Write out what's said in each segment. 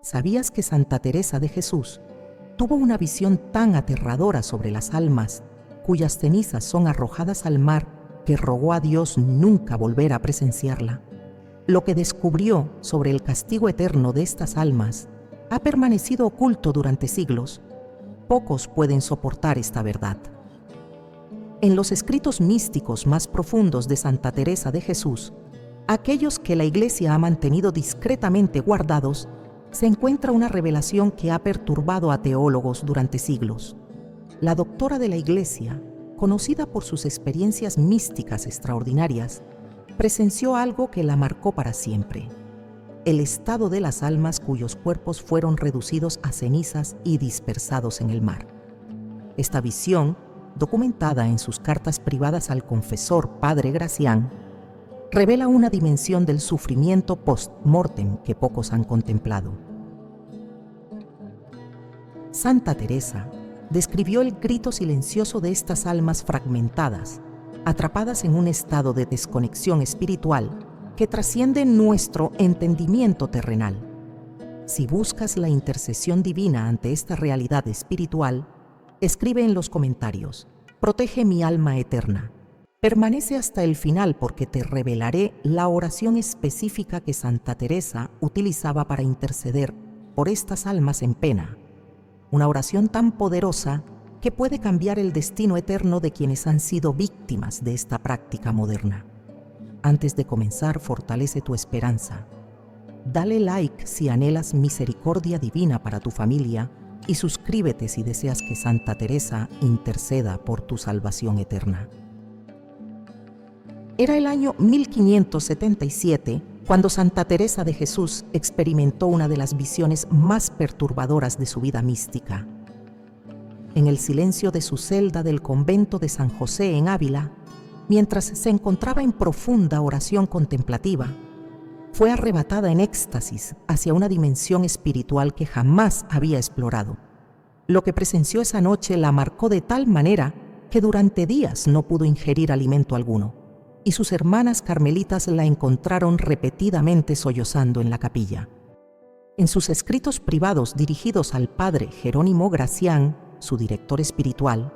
¿Sabías que Santa Teresa de Jesús tuvo una visión tan aterradora sobre las almas cuyas cenizas son arrojadas al mar que rogó a Dios nunca volver a presenciarla? Lo que descubrió sobre el castigo eterno de estas almas ha permanecido oculto durante siglos. Pocos pueden soportar esta verdad. En los escritos místicos más profundos de Santa Teresa de Jesús, aquellos que la Iglesia ha mantenido discretamente guardados, se encuentra una revelación que ha perturbado a teólogos durante siglos. La doctora de la Iglesia, conocida por sus experiencias místicas extraordinarias, presenció algo que la marcó para siempre: el estado de las almas cuyos cuerpos fueron reducidos a cenizas y dispersados en el mar. Esta visión, documentada en sus cartas privadas al confesor Padre Gracián, revela una dimensión del sufrimiento post-mortem que pocos han contemplado. Santa Teresa describió el grito silencioso de estas almas fragmentadas, atrapadas en un estado de desconexión espiritual que trasciende nuestro entendimiento terrenal. Si buscas la intercesión divina ante esta realidad espiritual, escribe en los comentarios: protege mi alma eterna. Permanece hasta el final porque te revelaré la oración específica que Santa Teresa utilizaba para interceder por estas almas en pena. Una oración tan poderosa que puede cambiar el destino eterno de quienes han sido víctimas de esta práctica moderna. Antes de comenzar, fortalece tu esperanza. Dale like si anhelas misericordia divina para tu familia y suscríbete si deseas que Santa Teresa interceda por tu salvación eterna. Era el año 1577 cuando Santa Teresa de Jesús experimentó una de las visiones más perturbadoras de su vida mística. En el silencio de su celda del convento de San José en Ávila, mientras se encontraba en profunda oración contemplativa, fue arrebatada en éxtasis hacia una dimensión espiritual que jamás había explorado. Lo que presenció esa noche la marcó de tal manera que durante días no pudo ingerir alimento alguno, y sus hermanas carmelitas la encontraron repetidamente sollozando en la capilla. En sus escritos privados dirigidos al padre Jerónimo Gracián, su director espiritual,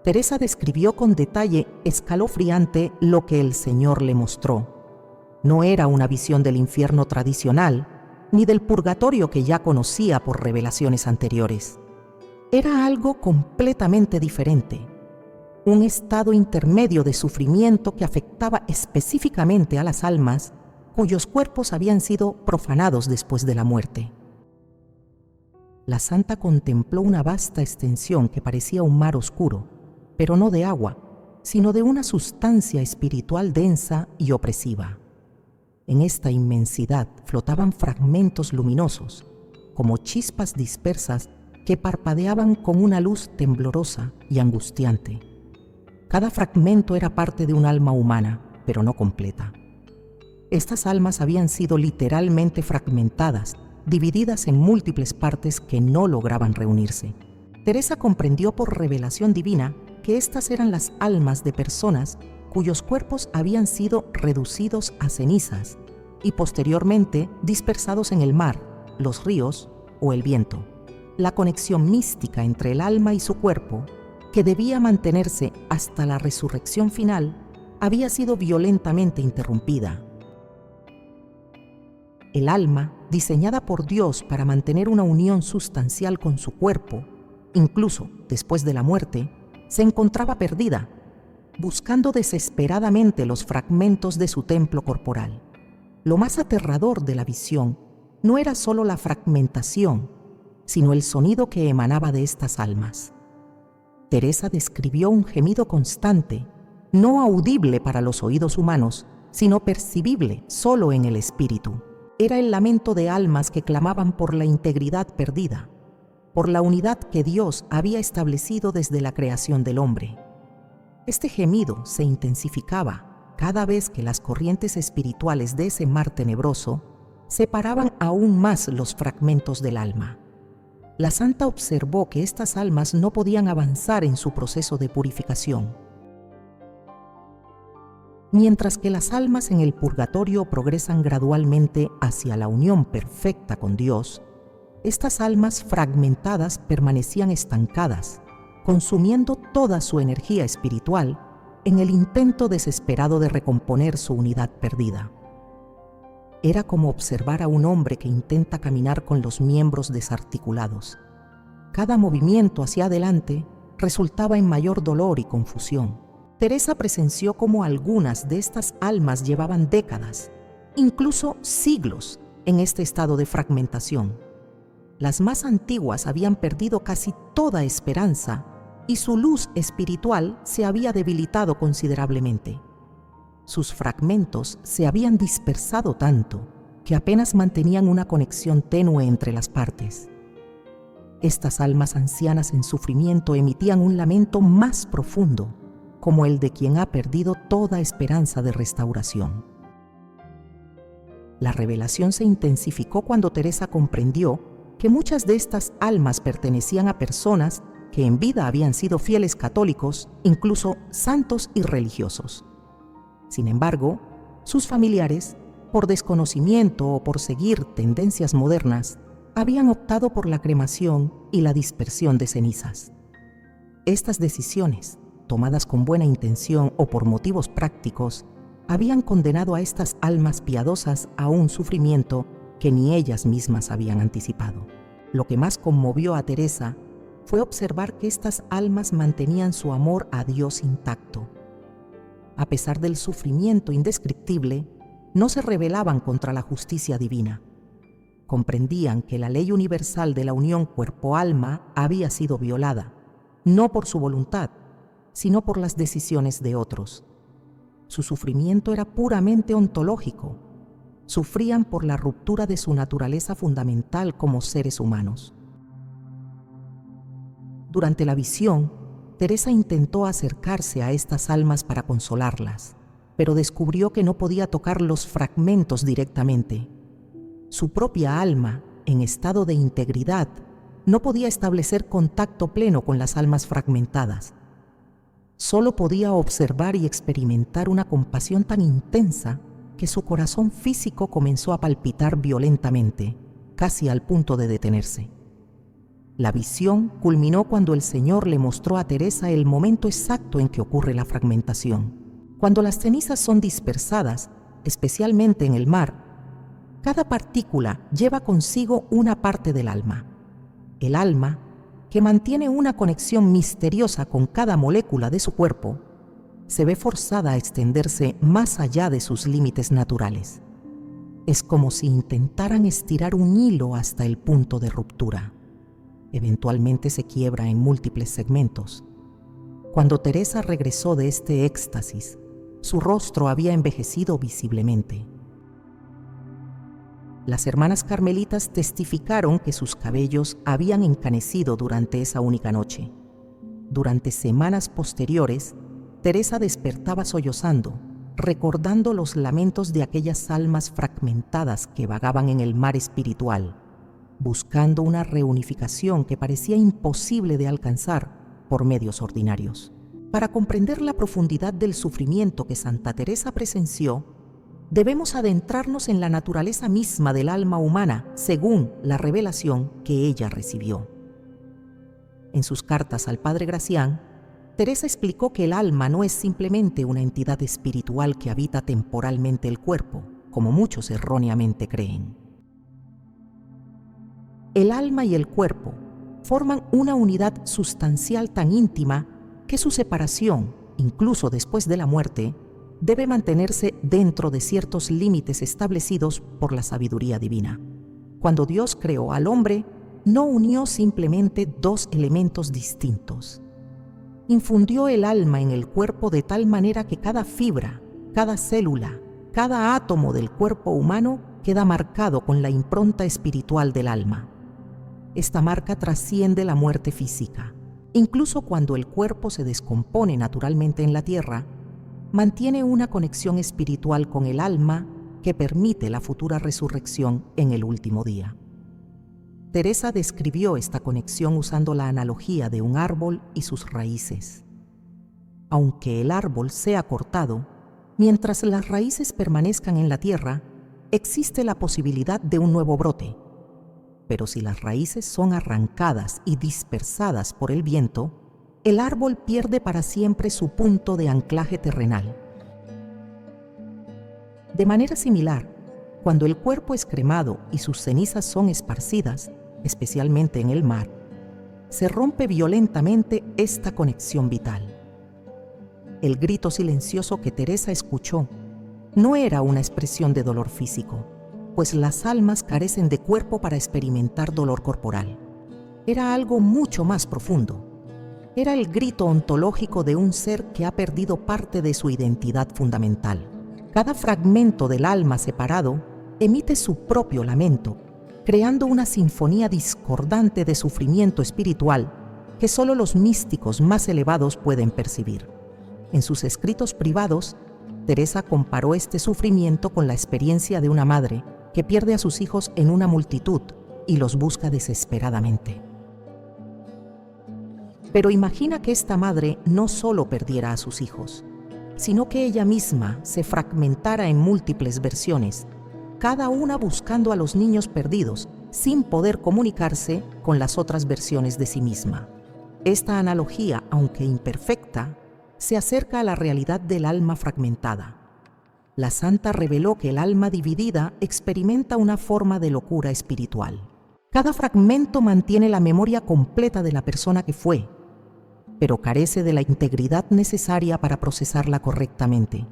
Teresa describió con detalle escalofriante lo que el Señor le mostró. No era una visión del infierno tradicional, ni del purgatorio que ya conocía por revelaciones anteriores. Era algo completamente diferente. Un estado intermedio de sufrimiento que afectaba específicamente a las almas cuyos cuerpos habían sido profanados después de la muerte. La santa contempló una vasta extensión que parecía un mar oscuro, pero no de agua, sino de una sustancia espiritual densa y opresiva. En esta inmensidad flotaban fragmentos luminosos, como chispas dispersas que parpadeaban con una luz temblorosa y angustiante. Cada fragmento era parte de un alma humana, pero no completa. Estas almas habían sido literalmente fragmentadas, divididas en múltiples partes que no lograban reunirse. Teresa comprendió por revelación divina que estas eran las almas de personas cuyos cuerpos habían sido reducidos a cenizas y posteriormente dispersados en el mar, los ríos o el viento. La conexión mística entre el alma y su cuerpo, que debía mantenerse hasta la resurrección final, había sido violentamente interrumpida. El alma, diseñada por Dios para mantener una unión sustancial con su cuerpo, incluso después de la muerte, se encontraba perdida, buscando desesperadamente los fragmentos de su templo corporal. Lo más aterrador de la visión no era solo la fragmentación, sino el sonido que emanaba de estas almas. Teresa describió un gemido constante, no audible para los oídos humanos, sino percibible solo en el espíritu. Era el lamento de almas que clamaban por la integridad perdida, por la unidad que Dios había establecido desde la creación del hombre. Este gemido se intensificaba cada vez que las corrientes espirituales de ese mar tenebroso separaban aún más los fragmentos del alma. La santa observó que estas almas no podían avanzar en su proceso de purificación. Mientras que las almas en el purgatorio progresan gradualmente hacia la unión perfecta con Dios, estas almas fragmentadas permanecían estancadas, consumiendo toda su energía espiritual en el intento desesperado de recomponer su unidad perdida. Era como observar a un hombre que intenta caminar con los miembros desarticulados. Cada movimiento hacia adelante resultaba en mayor dolor y confusión. Teresa presenció cómo algunas de estas almas llevaban décadas, incluso siglos, en este estado de fragmentación. Las más antiguas habían perdido casi toda esperanza y su luz espiritual se había debilitado considerablemente. Sus fragmentos se habían dispersado tanto que apenas mantenían una conexión tenue entre las partes. Estas almas ancianas en sufrimiento emitían un lamento más profundo, como el de quien ha perdido toda esperanza de restauración. La revelación se intensificó cuando Teresa comprendió que muchas de estas almas pertenecían a personas que en vida habían sido fieles católicos, incluso santos y religiosos. Sin embargo, sus familiares, por desconocimiento o por seguir tendencias modernas, habían optado por la cremación y la dispersión de cenizas. Estas decisiones, tomadas con buena intención o por motivos prácticos, habían condenado a estas almas piadosas a un sufrimiento que ni ellas mismas habían anticipado. Lo que más conmovió a Teresa fue observar que estas almas mantenían su amor a Dios intacto. A pesar del sufrimiento indescriptible, no se rebelaban contra la justicia divina. Comprendían que la ley universal de la unión cuerpo-alma había sido violada, no por su voluntad, sino por las decisiones de otros. Su sufrimiento era puramente ontológico. Sufrían por la ruptura de su naturaleza fundamental como seres humanos. Durante la visión, Teresa intentó acercarse a estas almas para consolarlas, pero descubrió que no podía tocar los fragmentos directamente. Su propia alma, en estado de integridad, no podía establecer contacto pleno con las almas fragmentadas. Solo podía observar y experimentar una compasión tan intensa que su corazón físico comenzó a palpitar violentamente, casi al punto de detenerse. La visión culminó cuando el Señor le mostró a Teresa el momento exacto en que ocurre la fragmentación. Cuando las cenizas son dispersadas, especialmente en el mar, cada partícula lleva consigo una parte del alma. El alma, que mantiene una conexión misteriosa con cada molécula de su cuerpo, se ve forzada a extenderse más allá de sus límites naturales. Es como si intentaran estirar un hilo hasta el punto de ruptura. Eventualmente se quiebra en múltiples segmentos. Cuando Teresa regresó de este éxtasis, su rostro había envejecido visiblemente. Las hermanas carmelitas testificaron que sus cabellos habían encanecido durante esa única noche. Durante semanas posteriores, Teresa despertaba sollozando, recordando los lamentos de aquellas almas fragmentadas que vagaban en el mar espiritual, buscando una reunificación que parecía imposible de alcanzar por medios ordinarios. Para comprender la profundidad del sufrimiento que Santa Teresa presenció, debemos adentrarnos en la naturaleza misma del alma humana según la revelación que ella recibió. En sus cartas al Padre Gracián, Teresa explicó que el alma no es simplemente una entidad espiritual que habita temporalmente el cuerpo, como muchos erróneamente creen. El alma y el cuerpo forman una unidad sustancial tan íntima que su separación, incluso después de la muerte, debe mantenerse dentro de ciertos límites establecidos por la sabiduría divina. Cuando Dios creó al hombre, no unió simplemente dos elementos distintos. Infundió el alma en el cuerpo de tal manera que cada fibra, cada célula, cada átomo del cuerpo humano queda marcado con la impronta espiritual del alma. Esta marca trasciende la muerte física. Incluso cuando el cuerpo se descompone naturalmente en la tierra, mantiene una conexión espiritual con el alma que permite la futura resurrección en el último día. Teresa describió esta conexión usando la analogía de un árbol y sus raíces. Aunque el árbol sea cortado, mientras las raíces permanezcan en la tierra, existe la posibilidad de un nuevo brote. Pero si las raíces son arrancadas y dispersadas por el viento, el árbol pierde para siempre su punto de anclaje terrenal. De manera similar, cuando el cuerpo es cremado y sus cenizas son esparcidas, especialmente en el mar, se rompe violentamente esta conexión vital. El grito silencioso que Teresa escuchó no era una expresión de dolor físico, pues las almas carecen de cuerpo para experimentar dolor corporal. Era algo mucho más profundo. Era el grito ontológico de un ser que ha perdido parte de su identidad fundamental. Cada fragmento del alma separado emite su propio lamento, creando una sinfonía discordante de sufrimiento espiritual que solo los místicos más elevados pueden percibir. En sus escritos privados, Teresa comparó este sufrimiento con la experiencia de una madre que pierde a sus hijos en una multitud y los busca desesperadamente. Pero imagina que esta madre no solo perdiera a sus hijos, sino que ella misma se fragmentara en múltiples versiones, cada una buscando a los niños perdidos, sin poder comunicarse con las otras versiones de sí misma. Esta analogía, aunque imperfecta, se acerca a la realidad del alma fragmentada. La santa reveló que el alma dividida experimenta una forma de locura espiritual. Cada fragmento mantiene la memoria completa de la persona que fue, pero carece de la integridad necesaria para procesarla correctamente.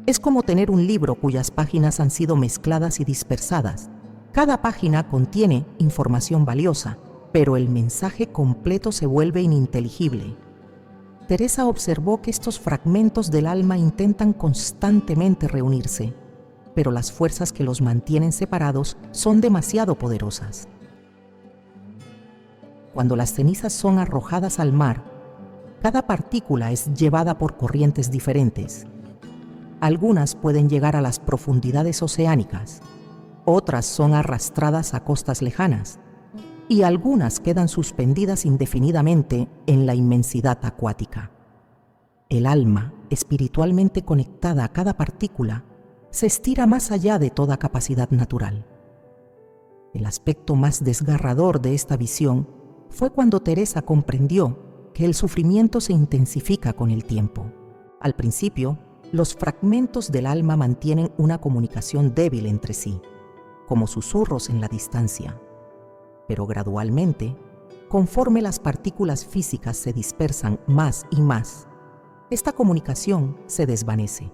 Es como tener un libro cuyas páginas han sido mezcladas y dispersadas. Cada página contiene información valiosa, pero el mensaje completo se vuelve ininteligible. Teresa observó que estos fragmentos del alma intentan constantemente reunirse, pero las fuerzas que los mantienen separados son demasiado poderosas. Cuando las cenizas son arrojadas al mar, cada partícula es llevada por corrientes diferentes. Algunas pueden llegar a las profundidades oceánicas, otras son arrastradas a costas lejanas, y algunas quedan suspendidas indefinidamente en la inmensidad acuática. El alma, espiritualmente conectada a cada partícula, se estira más allá de toda capacidad natural. El aspecto más desgarrador de esta visión fue cuando Teresa comprendió que el sufrimiento se intensifica con el tiempo. Al principio, los fragmentos del alma mantienen una comunicación débil entre sí, como susurros en la distancia. Pero gradualmente, conforme las partículas físicas se dispersan más y más, esta comunicación se desvanece.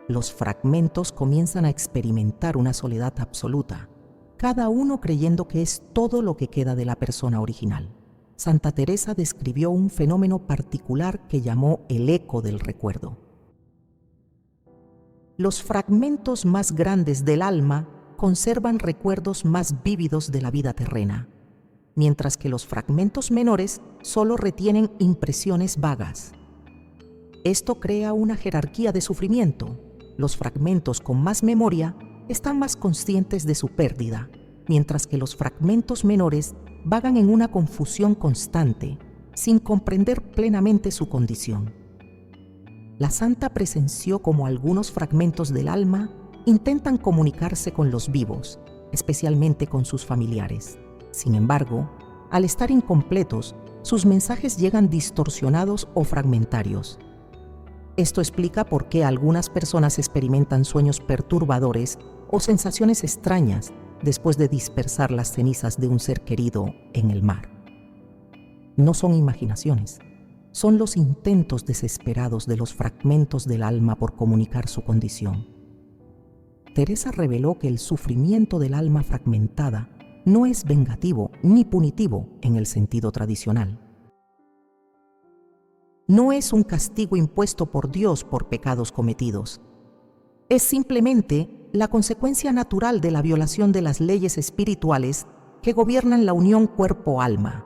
Los fragmentos comienzan a experimentar una soledad absoluta, cada uno creyendo que es todo lo que queda de la persona original. Santa Teresa describió un fenómeno particular que llamó el eco del recuerdo. Los fragmentos más grandes del alma conservan recuerdos más vívidos de la vida terrena, mientras que los fragmentos menores solo retienen impresiones vagas. Esto crea una jerarquía de sufrimiento. Los fragmentos con más memoria están más conscientes de su pérdida, mientras que los fragmentos menores vagan en una confusión constante, sin comprender plenamente su condición. La santa presenció cómo algunos fragmentos del alma intentan comunicarse con los vivos, especialmente con sus familiares. Sin embargo, al estar incompletos, sus mensajes llegan distorsionados o fragmentarios. Esto explica por qué algunas personas experimentan sueños perturbadores o sensaciones extrañas después de dispersar las cenizas de un ser querido en el mar. No son imaginaciones, son los intentos desesperados de los fragmentos del alma por comunicar su condición. Teresa reveló que el sufrimiento del alma fragmentada no es vengativo ni punitivo en el sentido tradicional. No es un castigo impuesto por Dios por pecados cometidos. Es simplemente la consecuencia natural de la violación de las leyes espirituales que gobiernan la unión cuerpo-alma.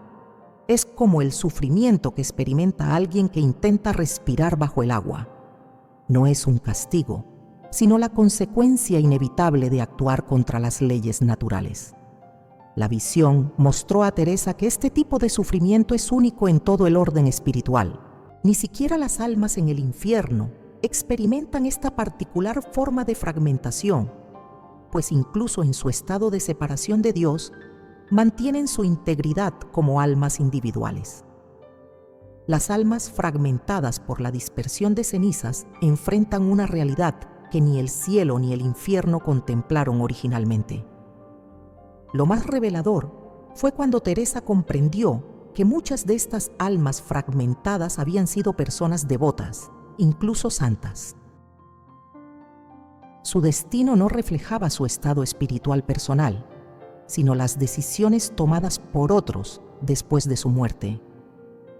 Es como el sufrimiento que experimenta alguien que intenta respirar bajo el agua. No es un castigo, sino la consecuencia inevitable de actuar contra las leyes naturales. La visión mostró a Teresa que este tipo de sufrimiento es único en todo el orden espiritual. Ni siquiera las almas en el infierno experimentan esta particular forma de fragmentación. pues incluso en su estado de separación de Dios, mantienen su integridad como almas individuales. Las almas fragmentadas por la dispersión de cenizas enfrentan una realidad que ni el cielo ni el infierno contemplaron originalmente. Lo más revelador fue cuando Teresa comprendió que muchas de estas almas fragmentadas habían sido personas devotas, incluso santas. Su destino no reflejaba su estado espiritual personal, sino las decisiones tomadas por otros después de su muerte.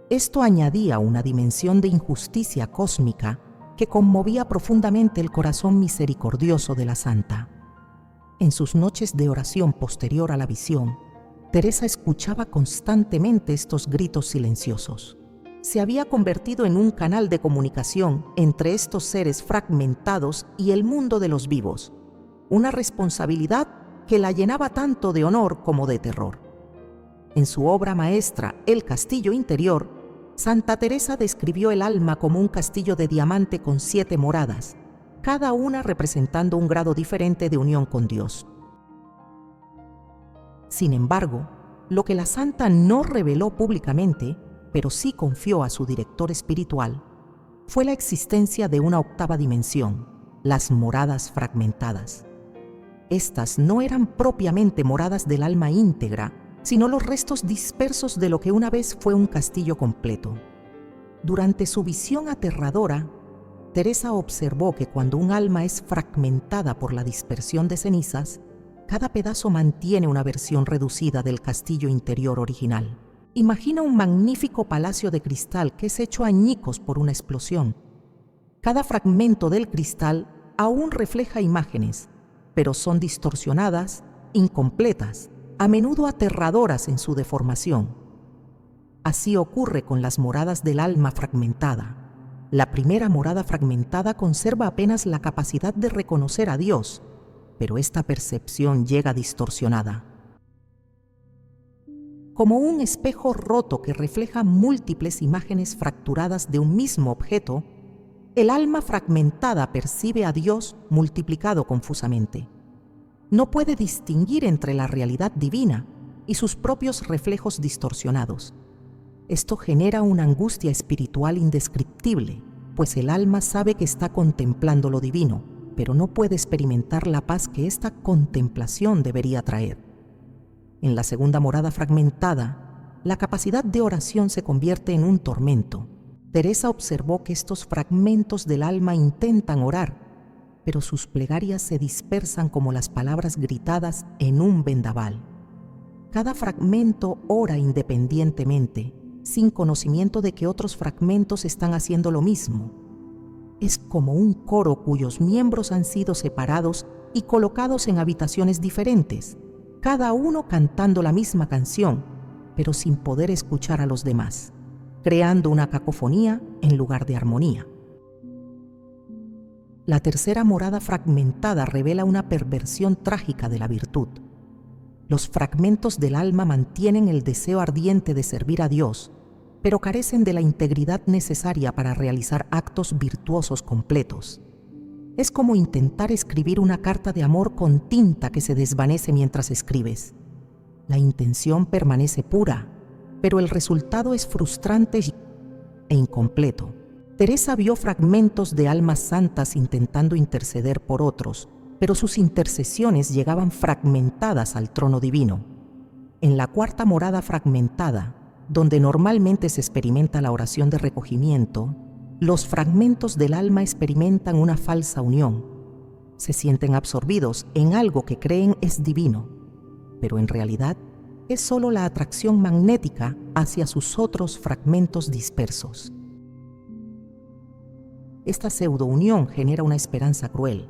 Esto añadía una dimensión de injusticia cósmica que conmovía profundamente el corazón misericordioso de la santa. En sus noches de oración posterior a la visión, Teresa escuchaba constantemente estos gritos silenciosos. Se había convertido en un canal de comunicación entre estos seres fragmentados y el mundo de los vivos, una responsabilidad que la llenaba tanto de honor como de terror. En su obra maestra, El castillo interior, Santa Teresa describió el alma como un castillo de diamante con 7 moradas, cada una representando un grado diferente de unión con Dios. Sin embargo, lo que la santa no reveló públicamente, pero sí confió a su director espiritual, fue la existencia de una 8ª dimensión, las moradas fragmentadas. Estas no eran propiamente moradas del alma íntegra, sino los restos dispersos de lo que una vez fue un castillo completo. Durante su visión aterradora, Teresa observó que cuando un alma es fragmentada por la dispersión de cenizas, cada pedazo mantiene una versión reducida del castillo interior original. Imagina un magnífico palacio de cristal que es hecho añicos por una explosión. Cada fragmento del cristal aún refleja imágenes, pero son distorsionadas, incompletas, a menudo aterradoras en su deformación. Así ocurre con las moradas del alma fragmentada. La primera morada fragmentada conserva apenas la capacidad de reconocer a Dios, pero esta percepción llega distorsionada. Como un espejo roto que refleja múltiples imágenes fracturadas de un mismo objeto, el alma fragmentada percibe a Dios multiplicado confusamente. No puede distinguir entre la realidad divina y sus propios reflejos distorsionados. Esto genera una angustia espiritual indescriptible, pues el alma sabe que está contemplando lo divino, pero no puede experimentar la paz que esta contemplación debería traer. En la segunda morada fragmentada, la capacidad de oración se convierte en un tormento. Teresa observó que estos fragmentos del alma intentan orar, pero sus plegarias se dispersan como las palabras gritadas en un vendaval. Cada fragmento ora independientemente, sin conocimiento de que otros fragmentos están haciendo lo mismo. Es como un coro cuyos miembros han sido separados y colocados en habitaciones diferentes, cada uno cantando la misma canción, pero sin poder escuchar a los demás, creando una cacofonía en lugar de armonía. La tercera morada fragmentada revela una perversión trágica de la virtud. Los fragmentos del alma mantienen el deseo ardiente de servir a Dios, pero carecen de la integridad necesaria para realizar actos virtuosos completos. Es como intentar escribir una carta de amor con tinta que se desvanece mientras escribes. La intención permanece pura, pero el resultado es frustrante e incompleto. Teresa vio fragmentos de almas santas intentando interceder por otros, pero sus intercesiones llegaban fragmentadas al trono divino. En la 4ª morada fragmentada, donde normalmente se experimenta la oración de recogimiento, los fragmentos del alma experimentan una falsa unión. Se sienten absorbidos en algo que creen es divino, pero en realidad es solo la atracción magnética hacia sus otros fragmentos dispersos. Esta pseudounión genera una esperanza cruel.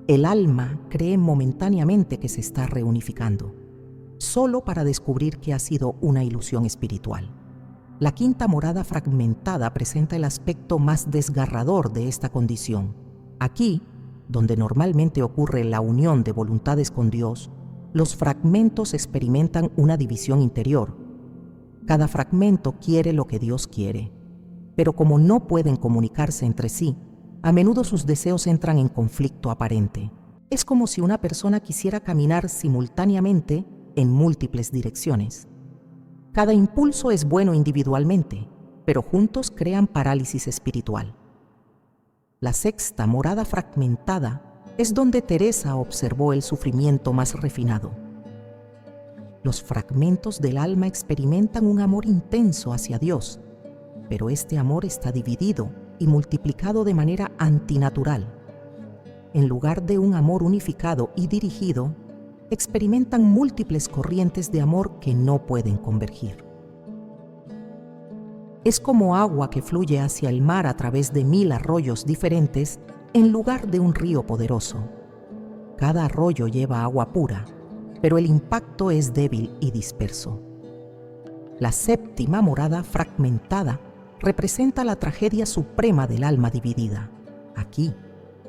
El alma cree momentáneamente que se está reunificando, solo para descubrir que ha sido una ilusión espiritual. La 5ª morada fragmentada presenta el aspecto más desgarrador de esta condición. Aquí, donde normalmente ocurre la unión de voluntades con Dios, los fragmentos experimentan una división interior. Cada fragmento quiere lo que Dios quiere, pero como no pueden comunicarse entre sí, a menudo sus deseos entran en conflicto aparente. Es como si una persona quisiera caminar simultáneamente en múltiples direcciones. Cada impulso es bueno individualmente, pero juntos crean parálisis espiritual. La sexta morada fragmentada es donde Teresa observó el sufrimiento más refinado. Los fragmentos del alma experimentan un amor intenso hacia Dios, pero este amor está dividido y multiplicado de manera antinatural. En lugar de un amor unificado y dirigido, experimentan múltiples corrientes de amor que no pueden convergir. Es como agua que fluye hacia el mar a través de 1000 arroyos diferentes en lugar de un río poderoso. Cada arroyo lleva agua pura, pero el impacto es débil y disperso. La séptima morada fragmentada representa la tragedia suprema del alma dividida. Aquí,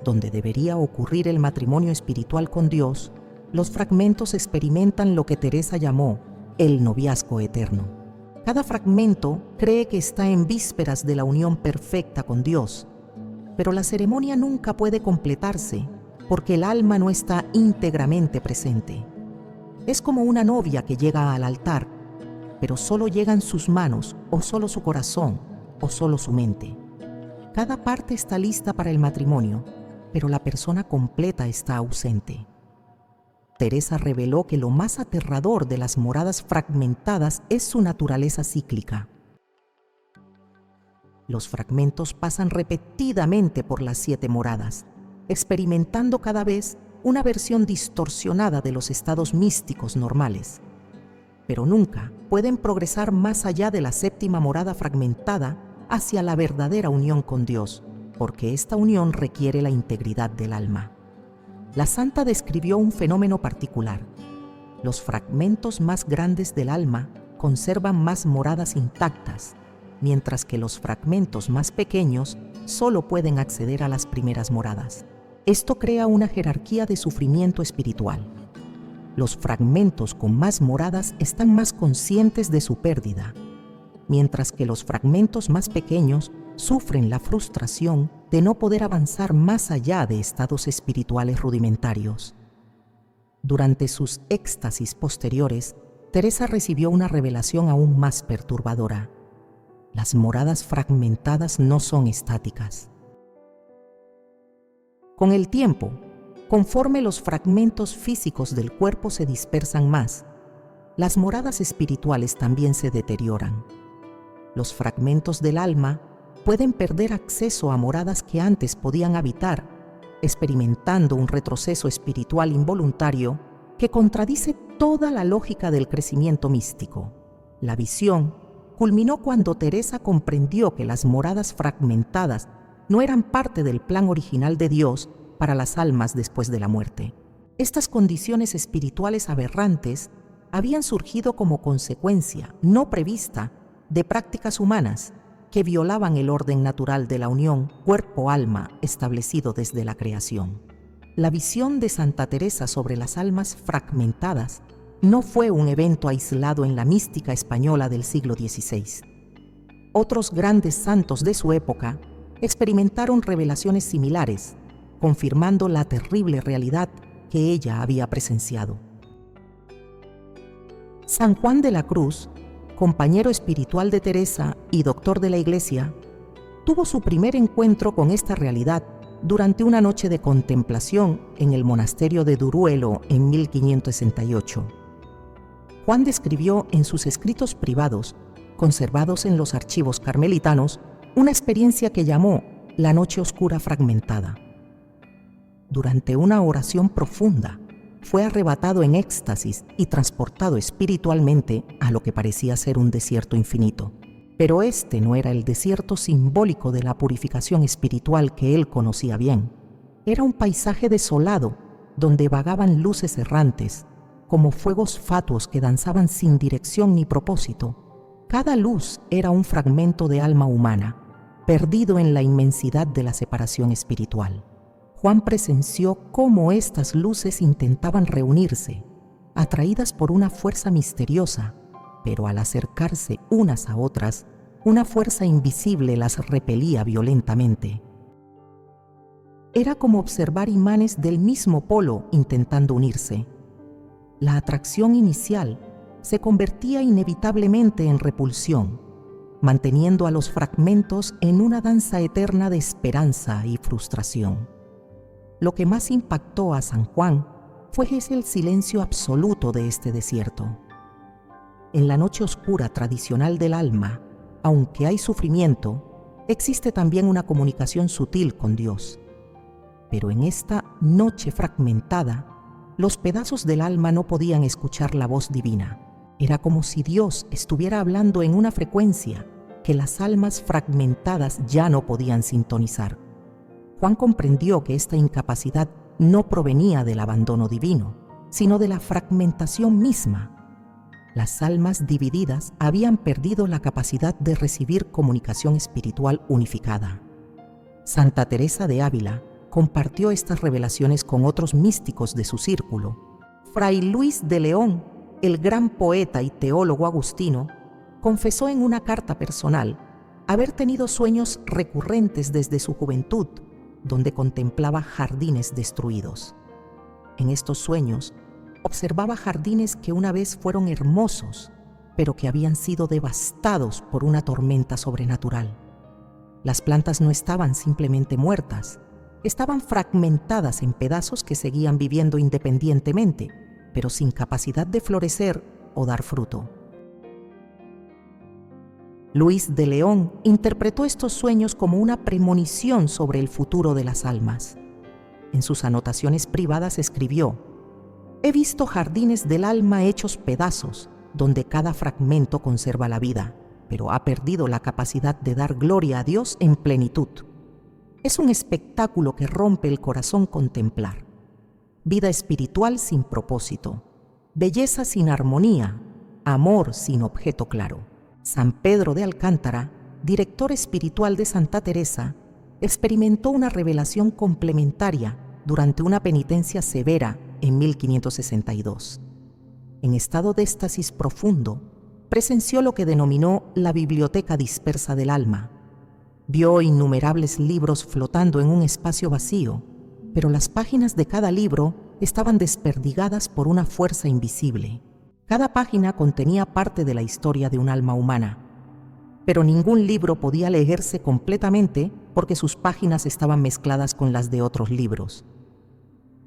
donde debería ocurrir el matrimonio espiritual con Dios, los fragmentos experimentan lo que Teresa llamó el noviazgo eterno. Cada fragmento cree que está en vísperas de la unión perfecta con Dios, pero la ceremonia nunca puede completarse porque el alma no está íntegramente presente. Es como una novia que llega al altar, pero solo llegan sus manos, o solo su corazón, o solo su mente. Cada parte está lista para el matrimonio, pero la persona completa está ausente. Teresa reveló que lo más aterrador de las moradas fragmentadas es su naturaleza cíclica. Los fragmentos pasan repetidamente por las 7 moradas, experimentando cada vez una versión distorsionada de los estados místicos normales. Pero nunca pueden progresar más allá de la 7ª morada fragmentada hacia la verdadera unión con Dios, porque esta unión requiere la integridad del alma. La santa describió un fenómeno particular. Los fragmentos más grandes del alma conservan más moradas intactas, mientras que los fragmentos más pequeños solo pueden acceder a las primeras moradas. Esto crea una jerarquía de sufrimiento espiritual. Los fragmentos con más moradas están más conscientes de su pérdida, mientras que los fragmentos más pequeños sufren la frustración de no poder avanzar más allá de estados espirituales rudimentarios. Durante sus éxtasis posteriores, Teresa recibió una revelación aún más perturbadora. Las moradas fragmentadas no son estáticas. Con el tiempo, conforme los fragmentos físicos del cuerpo se dispersan más, las moradas espirituales también se deterioran. Los fragmentos del alma pueden perder acceso a moradas que antes podían habitar, experimentando un retroceso espiritual involuntario que contradice toda la lógica del crecimiento místico. La visión culminó cuando Teresa comprendió que las moradas fragmentadas no eran parte del plan original de Dios para las almas después de la muerte. Estas condiciones espirituales aberrantes habían surgido como consecuencia no prevista de prácticas humanas que violaban el orden natural de la unión cuerpo-alma establecido desde la creación. La visión de Santa Teresa sobre las almas fragmentadas no fue un evento aislado en la mística española del siglo XVI. Otros grandes santos de su época experimentaron revelaciones similares, confirmando la terrible realidad que ella había presenciado. San Juan de la Cruz, compañero espiritual de Teresa y doctor de la Iglesia, tuvo su primer encuentro con esta realidad durante una noche de contemplación en el monasterio de Duruelo en 1568. Juan describió en sus escritos privados, conservados en los archivos carmelitanos, una experiencia que llamó la noche oscura fragmentada. Durante una oración profunda, fue arrebatado en éxtasis y transportado espiritualmente a lo que parecía ser un desierto infinito. Pero este no era el desierto simbólico de la purificación espiritual que él conocía bien. Era un paisaje desolado donde vagaban luces errantes, como fuegos fatuos que danzaban sin dirección ni propósito. Cada luz era un fragmento de alma humana, perdido en la inmensidad de la separación espiritual. Juan presenció cómo estas luces intentaban reunirse, atraídas por una fuerza misteriosa, pero al acercarse unas a otras, una fuerza invisible las repelía violentamente. Era como observar imanes del mismo polo intentando unirse. La atracción inicial se convertía inevitablemente en repulsión, manteniendo a los fragmentos en una danza eterna de esperanza y frustración. Lo que más impactó a San Juan fue el silencio absoluto de este desierto. En la noche oscura tradicional del alma, aunque hay sufrimiento, existe también una comunicación sutil con Dios. Pero en esta noche fragmentada, los pedazos del alma no podían escuchar la voz divina. Era como si Dios estuviera hablando en una frecuencia que las almas fragmentadas ya no podían sintonizar. Juan comprendió que esta incapacidad no provenía del abandono divino, sino de la fragmentación misma. Las almas divididas habían perdido la capacidad de recibir comunicación espiritual unificada. Santa Teresa de Ávila compartió estas revelaciones con otros místicos de su círculo. Fray Luis de León, el gran poeta y teólogo agustino, confesó en una carta personal haber tenido sueños recurrentes desde su juventud, donde contemplaba jardines destruidos. En estos sueños, observaba jardines que una vez fueron hermosos, pero que habían sido devastados por una tormenta sobrenatural. Las plantas no estaban simplemente muertas, estaban fragmentadas en pedazos que seguían viviendo independientemente, pero sin capacidad de florecer o dar fruto. Luis de León interpretó estos sueños como una premonición sobre el futuro de las almas. En sus anotaciones privadas escribió: «He visto jardines del alma hechos pedazos, donde cada fragmento conserva la vida, pero ha perdido la capacidad de dar gloria a Dios en plenitud. Es un espectáculo que rompe el corazón contemplar. Vida espiritual sin propósito, belleza sin armonía, amor sin objeto claro». San Pedro de Alcántara, director espiritual de Santa Teresa, experimentó una revelación complementaria durante una penitencia severa en 1562. En estado de éxtasis profundo, presenció lo que denominó la biblioteca dispersa del alma. Vio innumerables libros flotando en un espacio vacío, pero las páginas de cada libro estaban desperdigadas por una fuerza invisible. Cada página contenía parte de la historia de un alma humana, pero ningún libro podía leerse completamente porque sus páginas estaban mezcladas con las de otros libros.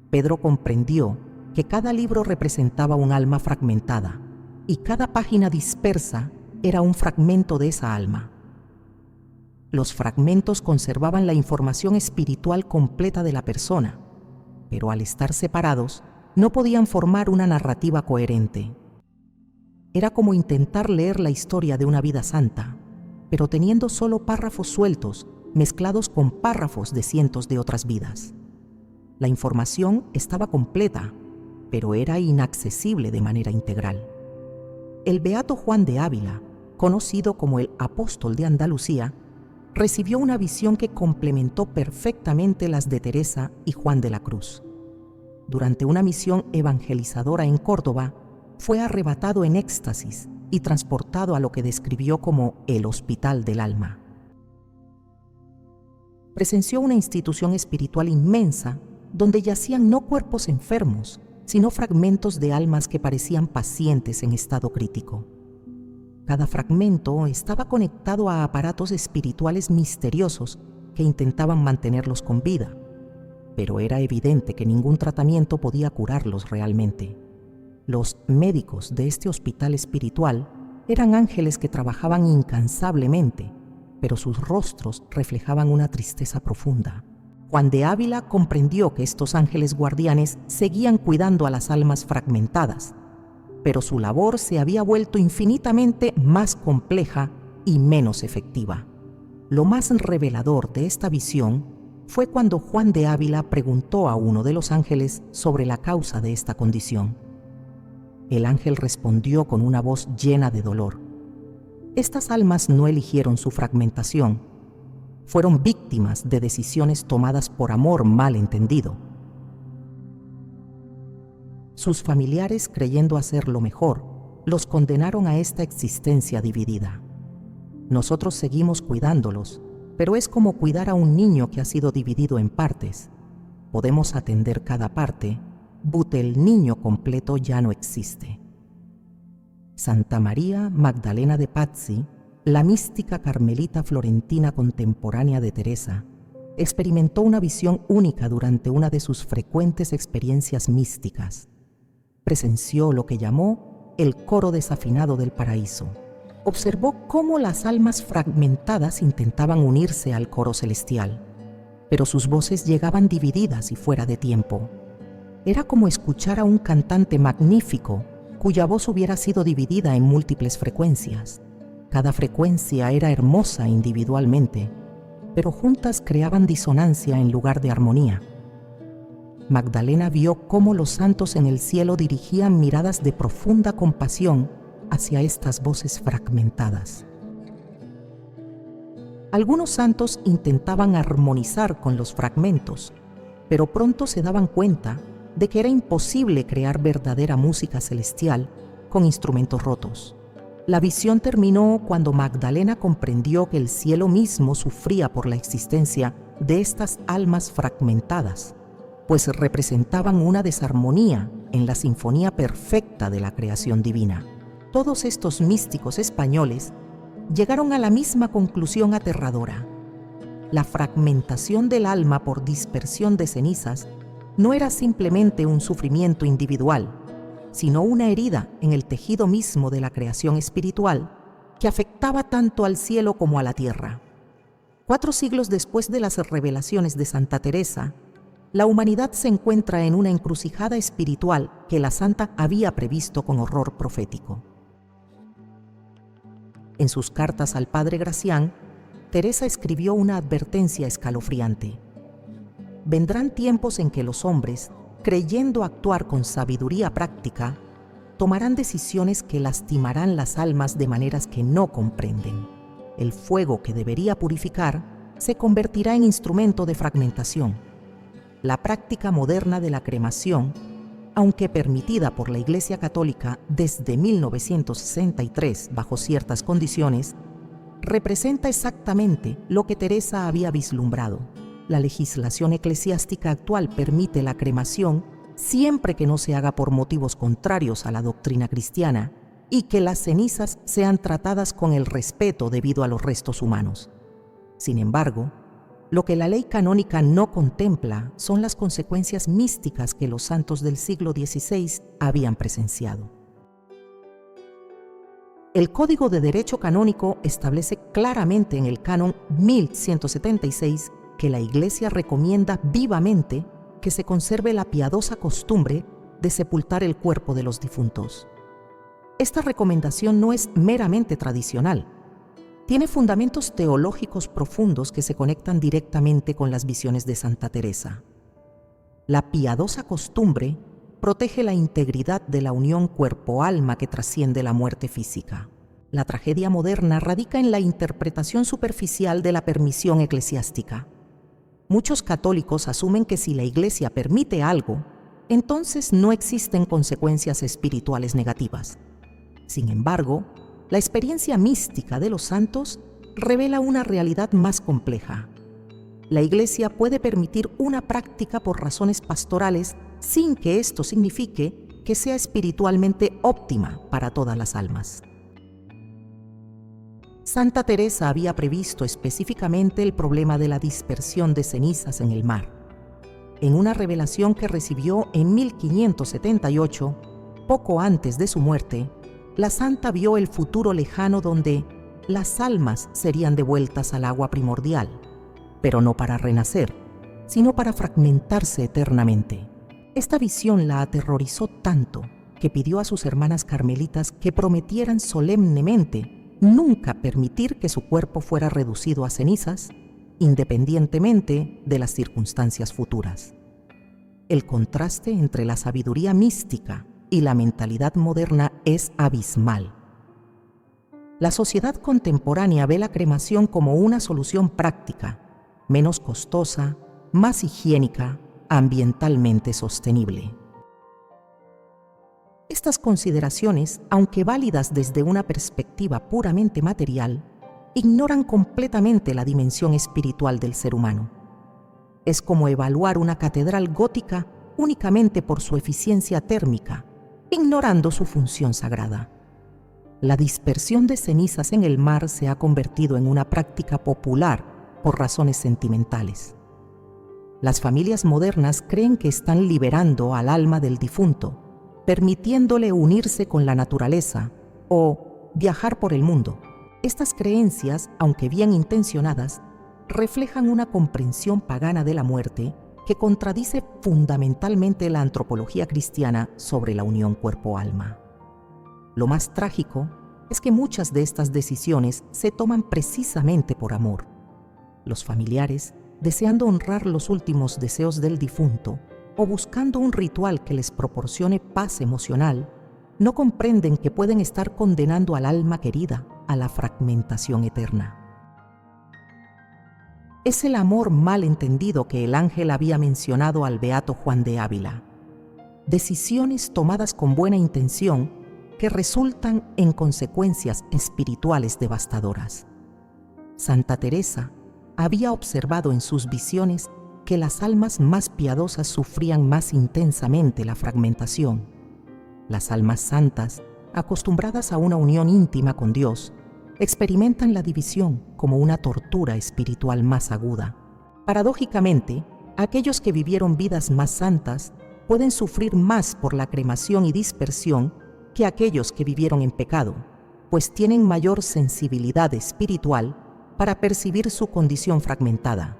Pedro comprendió que cada libro representaba un alma fragmentada y cada página dispersa era un fragmento de esa alma. Los fragmentos conservaban la información espiritual completa de la persona, pero al estar separados no podían formar una narrativa coherente. Era como intentar leer la historia de una vida santa, pero teniendo solo párrafos sueltos mezclados con párrafos de cientos de otras vidas. La información estaba completa, pero era inaccesible de manera integral. El beato Juan de Ávila, conocido como el apóstol de Andalucía, recibió una visión que complementó perfectamente las de Teresa y Juan de la Cruz. Durante una misión evangelizadora en Córdoba, fue arrebatado en éxtasis y transportado a lo que describió como el hospital del alma. Presenció una institución espiritual inmensa donde yacían no cuerpos enfermos, sino fragmentos de almas que parecían pacientes en estado crítico. Cada fragmento estaba conectado a aparatos espirituales misteriosos que intentaban mantenerlos con vida, pero era evidente que ningún tratamiento podía curarlos realmente. Los médicos de este hospital espiritual eran ángeles que trabajaban incansablemente, pero sus rostros reflejaban una tristeza profunda. Juan de Ávila comprendió que estos ángeles guardianes seguían cuidando a las almas fragmentadas, pero su labor se había vuelto infinitamente más compleja y menos efectiva. Lo más revelador de esta visión fue cuando Juan de Ávila preguntó a uno de los ángeles sobre la causa de esta condición. El ángel respondió con una voz llena de dolor: «Estas almas no eligieron su fragmentación, fueron víctimas de decisiones tomadas por amor mal entendido. Sus familiares, creyendo hacer lo mejor, los condenaron a esta existencia dividida. Nosotros seguimos cuidándolos, pero es como cuidar a un niño que ha sido dividido en partes. podemos atender cada parte, but el niño completo ya no existe. Santa María Magdalena de Pazzi, la mística carmelita florentina contemporánea de Teresa, experimentó una visión única durante una de sus frecuentes experiencias místicas. Presenció lo que llamó el coro desafinado del paraíso. Observó cómo las almas fragmentadas intentaban unirse al coro celestial, pero sus voces llegaban divididas y fuera de tiempo. Era como escuchar a un cantante magnífico cuya voz hubiera sido dividida en múltiples frecuencias. Cada frecuencia era hermosa individualmente, pero juntas creaban disonancia en lugar de armonía. Magdalena vio cómo los santos en el cielo dirigían miradas de profunda compasión hacia estas voces fragmentadas. Algunos santos intentaban armonizar con los fragmentos, pero pronto se daban cuenta de que era imposible crear verdadera música celestial con instrumentos rotos. La visión terminó cuando Magdalena comprendió que el cielo mismo sufría por la existencia de estas almas fragmentadas, pues representaban una desarmonía en la sinfonía perfecta de la creación divina. Todos estos místicos españoles llegaron a la misma conclusión aterradora. La fragmentación del alma por dispersión de cenizas no era simplemente un sufrimiento individual, sino una herida en el tejido mismo de la creación espiritual que afectaba tanto al cielo como a la tierra. 4 siglos después de las revelaciones de Santa Teresa, la humanidad se encuentra en una encrucijada espiritual que la santa había previsto con horror profético. En sus cartas al padre Gracián, Teresa escribió una advertencia escalofriante. Vendrán tiempos en que los hombres, creyendo actuar con sabiduría práctica, tomarán decisiones que lastimarán las almas de maneras que no comprenden. El fuego que debería purificar se convertirá en instrumento de fragmentación. La práctica moderna de la cremación, aunque permitida por la Iglesia Católica desde 1963 bajo ciertas condiciones, representa exactamente lo que Teresa había vislumbrado. La legislación eclesiástica actual permite la cremación siempre que no se haga por motivos contrarios a la doctrina cristiana y que las cenizas sean tratadas con el respeto debido a los restos humanos. Sin embargo, lo que la ley canónica no contempla son las consecuencias místicas que los santos del siglo XVI habían presenciado. El Código de Derecho Canónico establece claramente en el Canon 1176 que la Iglesia recomienda vivamente que se conserve la piadosa costumbre de sepultar el cuerpo de los difuntos. Esta recomendación no es meramente tradicional. Tiene fundamentos teológicos profundos que se conectan directamente con las visiones de Santa Teresa. La piadosa costumbre protege la integridad de la unión cuerpo-alma que trasciende la muerte física. La tragedia moderna radica en la interpretación superficial de la permisión eclesiástica. Muchos católicos asumen que si la Iglesia permite algo, entonces no existen consecuencias espirituales negativas. Sin embargo, la experiencia mística de los santos revela una realidad más compleja. La Iglesia puede permitir una práctica por razones pastorales sin que esto signifique que sea espiritualmente óptima para todas las almas. Santa Teresa había previsto específicamente el problema de la dispersión de cenizas en el mar. En una revelación que recibió en 1578, poco antes de su muerte, la santa vio el futuro lejano donde las almas serían devueltas al agua primordial, pero no para renacer, sino para fragmentarse eternamente. Esta visión la aterrorizó tanto que pidió a sus hermanas carmelitas que prometieran solemnemente nunca permitir que su cuerpo fuera reducido a cenizas, independientemente de las circunstancias futuras. El contraste entre la sabiduría mística y la mentalidad moderna es abismal. La sociedad contemporánea ve la cremación como una solución práctica, menos costosa, más higiénica, ambientalmente sostenible. Estas consideraciones, aunque válidas desde una perspectiva puramente material, ignoran completamente la dimensión espiritual del ser humano. Es como evaluar una catedral gótica únicamente por su eficiencia térmica, ignorando su función sagrada. La dispersión de cenizas en el mar se ha convertido en una práctica popular por razones sentimentales. Las familias modernas creen que están liberando al alma del difunto, permitiéndole unirse con la naturaleza o viajar por el mundo. Estas creencias, aunque bien intencionadas, reflejan una comprensión pagana de la muerte que contradice fundamentalmente la antropología cristiana sobre la unión cuerpo-alma. Lo más trágico es que muchas de estas decisiones se toman precisamente por amor. Los familiares, deseando honrar los últimos deseos del difunto o buscando un ritual que les proporcione paz emocional, no comprenden que pueden estar condenando al alma querida a la fragmentación eterna. Es el amor mal entendido que el ángel había mencionado al beato Juan de Ávila. Decisiones tomadas con buena intención que resultan en consecuencias espirituales devastadoras. Santa Teresa había observado en sus visiones que las almas más piadosas sufrían más intensamente la fragmentación. Las almas santas, acostumbradas a una unión íntima con Dios, experimentan la división como una tortura espiritual más aguda. Paradójicamente, aquellos que vivieron vidas más santas pueden sufrir más por la cremación y dispersión que aquellos que vivieron en pecado, pues tienen mayor sensibilidad espiritual para percibir su condición fragmentada.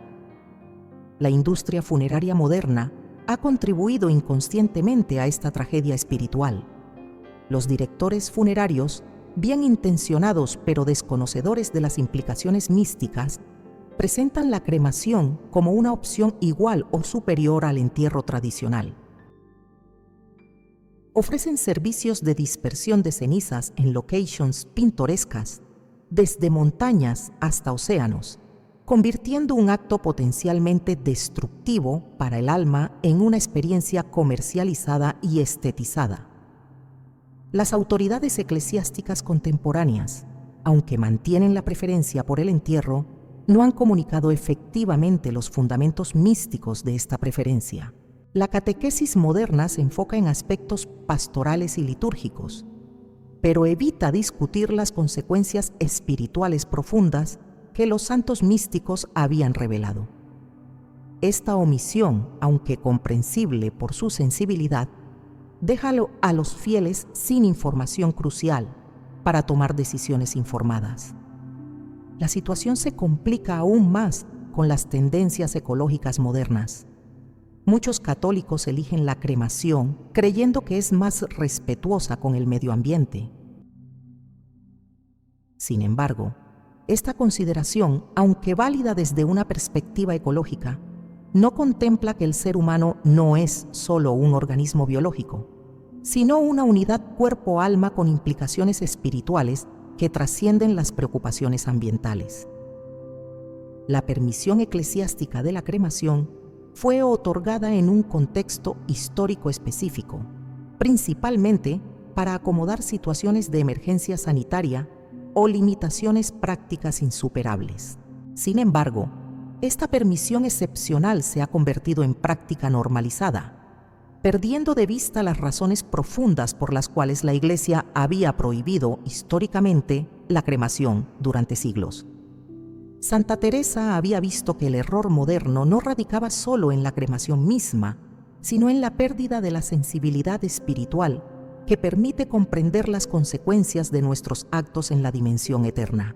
La industria funeraria moderna ha contribuido inconscientemente a esta tragedia espiritual. Los directores funerarios, bien intencionados pero desconocedores de las implicaciones místicas, presentan la cremación como una opción igual o superior al entierro tradicional. Ofrecen servicios de dispersión de cenizas en locations pintorescas, desde montañas hasta océanos, convirtiendo un acto potencialmente destructivo para el alma en una experiencia comercializada y estetizada. Las autoridades eclesiásticas contemporáneas, aunque mantienen la preferencia por el entierro, no han comunicado efectivamente los fundamentos místicos de esta preferencia. La catequesis moderna se enfoca en aspectos pastorales y litúrgicos, pero evita discutir las consecuencias espirituales profundas que los santos místicos habían revelado. Esta omisión, aunque comprensible por su sensibilidad, deja a los fieles sin información crucial para tomar decisiones informadas. La situación se complica aún más con las tendencias ecológicas modernas. Muchos católicos eligen la cremación creyendo que es más respetuosa con el medio ambiente. Sin embargo, esta consideración, aunque válida desde una perspectiva ecológica, no contempla que el ser humano no es solo un organismo biológico, sino una unidad cuerpo-alma con implicaciones espirituales que trascienden las preocupaciones ambientales. La permisión eclesiástica de la cremación fue otorgada en un contexto histórico específico, principalmente para acomodar situaciones de emergencia sanitaria o limitaciones prácticas insuperables. Sin embargo, esta permisión excepcional se ha convertido en práctica normalizada, perdiendo de vista las razones profundas por las cuales la Iglesia había prohibido históricamente la cremación durante siglos. Santa Teresa había visto que el error moderno no radicaba solo en la cremación misma, sino en la pérdida de la sensibilidad espiritual que permite comprender las consecuencias de nuestros actos en la dimensión eterna.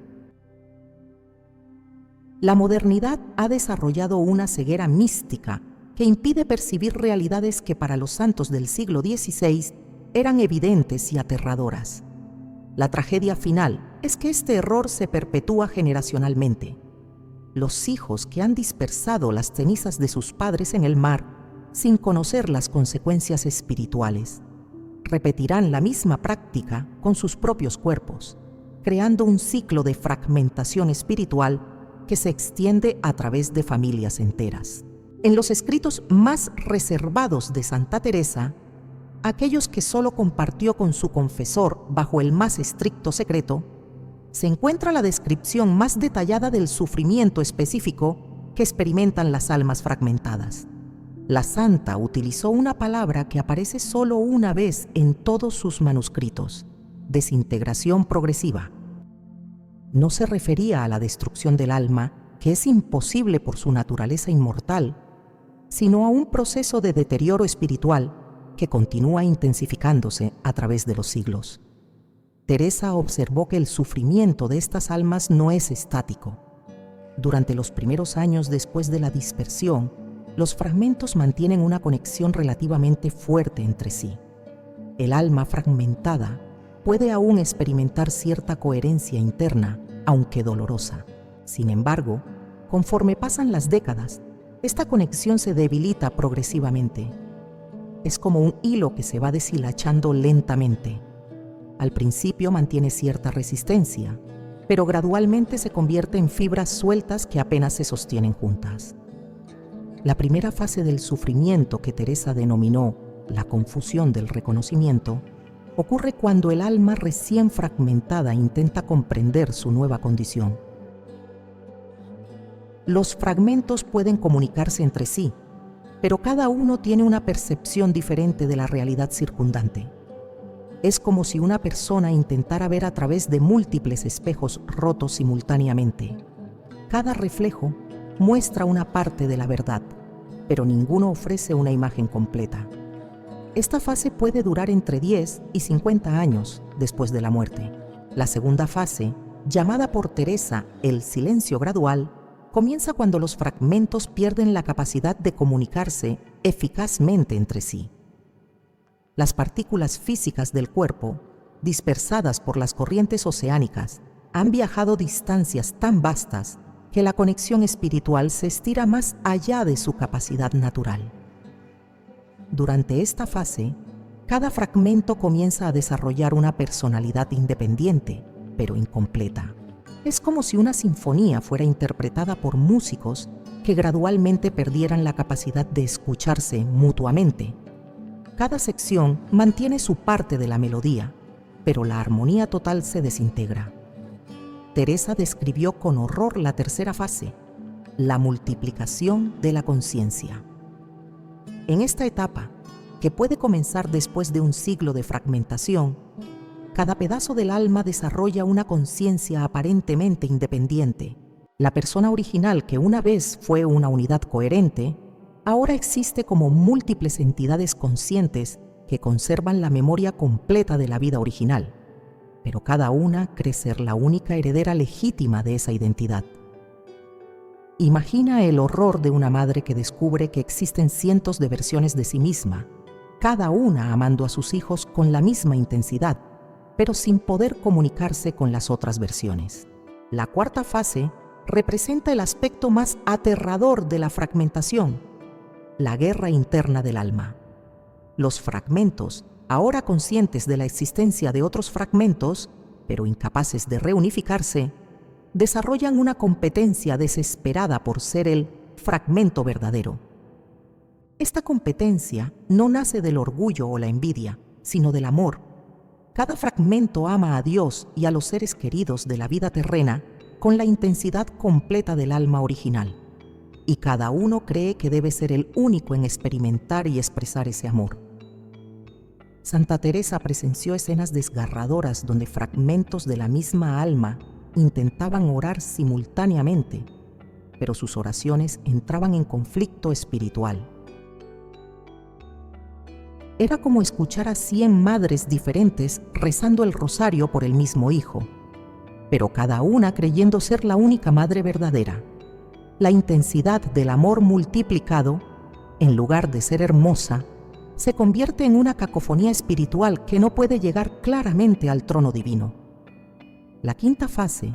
La modernidad ha desarrollado una ceguera mística que impide percibir realidades que para los santos del siglo XVI eran evidentes y aterradoras. La tragedia final es que este error se perpetúa generacionalmente. Los hijos que han dispersado las cenizas de sus padres en el mar sin conocer las consecuencias espirituales, repetirán la misma práctica con sus propios cuerpos, creando un ciclo de fragmentación espiritual que se extiende a través de familias enteras. En los escritos más reservados de Santa Teresa, aquellos que solo compartió con su confesor bajo el más estricto secreto, se encuentra la descripción más detallada del sufrimiento específico que experimentan las almas fragmentadas. La santa utilizó una palabra que aparece solo una vez en todos sus manuscritos: desintegración progresiva. No se refería a la destrucción del alma, que es imposible por su naturaleza inmortal, sino a un proceso de deterioro espiritual que continúa intensificándose a través de los siglos. Teresa observó que el sufrimiento de estas almas no es estático. Durante los primeros años después de la dispersión, los fragmentos mantienen una conexión relativamente fuerte entre sí. El alma fragmentada puede aún experimentar cierta coherencia interna, aunque dolorosa. Sin embargo, conforme pasan las décadas, esta conexión se debilita progresivamente. Es como un hilo que se va deshilachando lentamente. Al principio mantiene cierta resistencia, pero gradualmente se convierte en fibras sueltas que apenas se sostienen juntas. La primera fase del sufrimiento, que Teresa denominó la confusión del reconocimiento, ocurre cuando el alma recién fragmentada intenta comprender su nueva condición. Los fragmentos pueden comunicarse entre sí, pero cada uno tiene una percepción diferente de la realidad circundante. Es como si una persona intentara ver a través de múltiples espejos rotos simultáneamente. Cada reflejo muestra una parte de la verdad, pero ninguno ofrece una imagen completa. Esta fase puede durar entre 10 y 50 años después de la muerte. La segunda fase, llamada por Teresa el silencio gradual, comienza cuando los fragmentos pierden la capacidad de comunicarse eficazmente entre sí. Las partículas físicas del cuerpo, dispersadas por las corrientes oceánicas, han viajado distancias tan vastas que la conexión espiritual se estira más allá de su capacidad natural. Durante esta fase, cada fragmento comienza a desarrollar una personalidad independiente, pero incompleta. Es como si una sinfonía fuera interpretada por músicos que gradualmente perdieran la capacidad de escucharse mutuamente. Cada sección mantiene su parte de la melodía, pero la armonía total se desintegra. Teresa describió con horror la tercera fase, la multiplicación de la conciencia. En esta etapa, que puede comenzar después de un siglo de fragmentación, cada pedazo del alma desarrolla una conciencia aparentemente independiente. La persona original, que una vez fue una unidad coherente, ahora existe como múltiples entidades conscientes que conservan la memoria completa de la vida original, pero cada una cree ser la única heredera legítima de esa identidad. Imagina el horror de una madre que descubre que existen cientos de versiones de sí misma, cada una amando a sus hijos con la misma intensidad, pero sin poder comunicarse con las otras versiones. La cuarta fase representa el aspecto más aterrador de la fragmentación, la guerra interna del alma. Los fragmentos, ahora conscientes de la existencia de otros fragmentos, pero incapaces de reunificarse, desarrollan una competencia desesperada por ser el fragmento verdadero. Esta competencia no nace del orgullo o la envidia, sino del amor. Cada fragmento ama a Dios y a los seres queridos de la vida terrena con la intensidad completa del alma original, y cada uno cree que debe ser el único en experimentar y expresar ese amor. Santa Teresa presenció escenas desgarradoras donde fragmentos de la misma alma intentaban orar simultáneamente, pero sus oraciones entraban en conflicto espiritual. Era como escuchar a 100 madres diferentes rezando el rosario por el mismo hijo, pero cada una creyendo ser la única madre verdadera. La intensidad del amor multiplicado, en lugar de ser hermosa, se convierte en una cacofonía espiritual que no puede llegar claramente al trono divino. La quinta fase,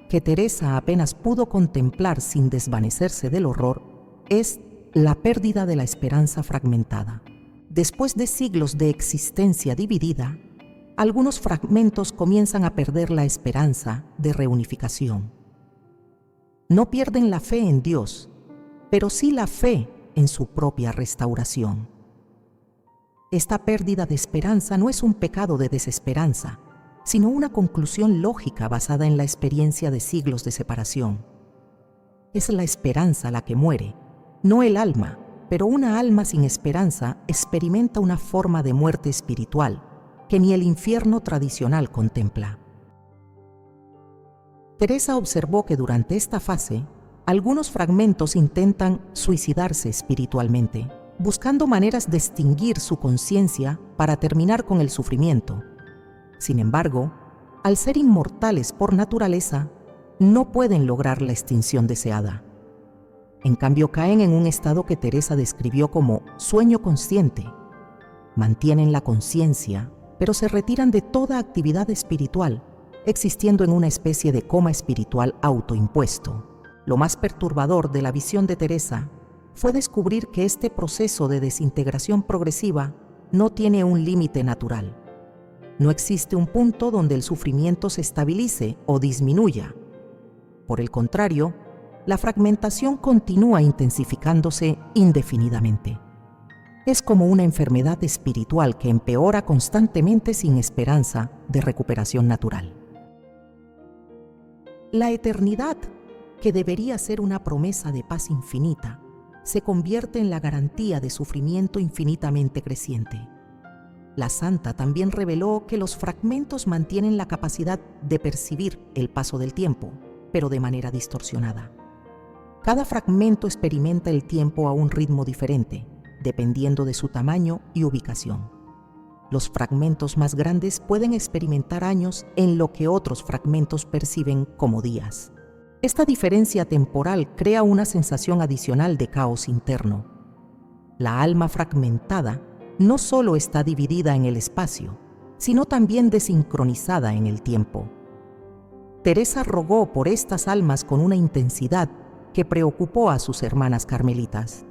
que Teresa apenas pudo contemplar sin desvanecerse del horror, es la pérdida de la esperanza fragmentada. Después de siglos de existencia dividida, algunos fragmentos comienzan a perder la esperanza de reunificación. No pierden la fe en Dios, pero sí la fe en su propia restauración. Esta pérdida de esperanza no es un pecado de desesperanza, sino una conclusión lógica basada en la experiencia de siglos de separación. Es la esperanza la que muere, no el alma, pero una alma sin esperanza experimenta una forma de muerte espiritual que ni el infierno tradicional contempla. Teresa observó que durante esta fase, algunos fragmentos intentan suicidarse espiritualmente, buscando maneras de extinguir su conciencia para terminar con el sufrimiento. Sin embargo, al ser inmortales por naturaleza, no pueden lograr la extinción deseada. En cambio, caen en un estado que Teresa describió como sueño consciente. Mantienen la conciencia, pero se retiran de toda actividad espiritual, existiendo en una especie de coma espiritual autoimpuesto. Lo más perturbador de la visión de Teresa fue descubrir que este proceso de desintegración progresiva no tiene un límite natural. No existe un punto donde el sufrimiento se estabilice o disminuya. Por el contrario, la fragmentación continúa intensificándose indefinidamente. Es como una enfermedad espiritual que empeora constantemente sin esperanza de recuperación natural. La eternidad, que debería ser una promesa de paz infinita, se convierte en la garantía de sufrimiento infinitamente creciente. La santa también reveló que los fragmentos mantienen la capacidad de percibir el paso del tiempo, pero de manera distorsionada. Cada fragmento experimenta el tiempo a un ritmo diferente, dependiendo de su tamaño y ubicación. Los fragmentos más grandes pueden experimentar años en lo que otros fragmentos perciben como días. Esta diferencia temporal crea una sensación adicional de caos interno. La alma fragmentada no solo está dividida en el espacio, sino también desincronizada en el tiempo. Teresa rogó por estas almas con una intensidad que preocupó a sus hermanas carmelitas.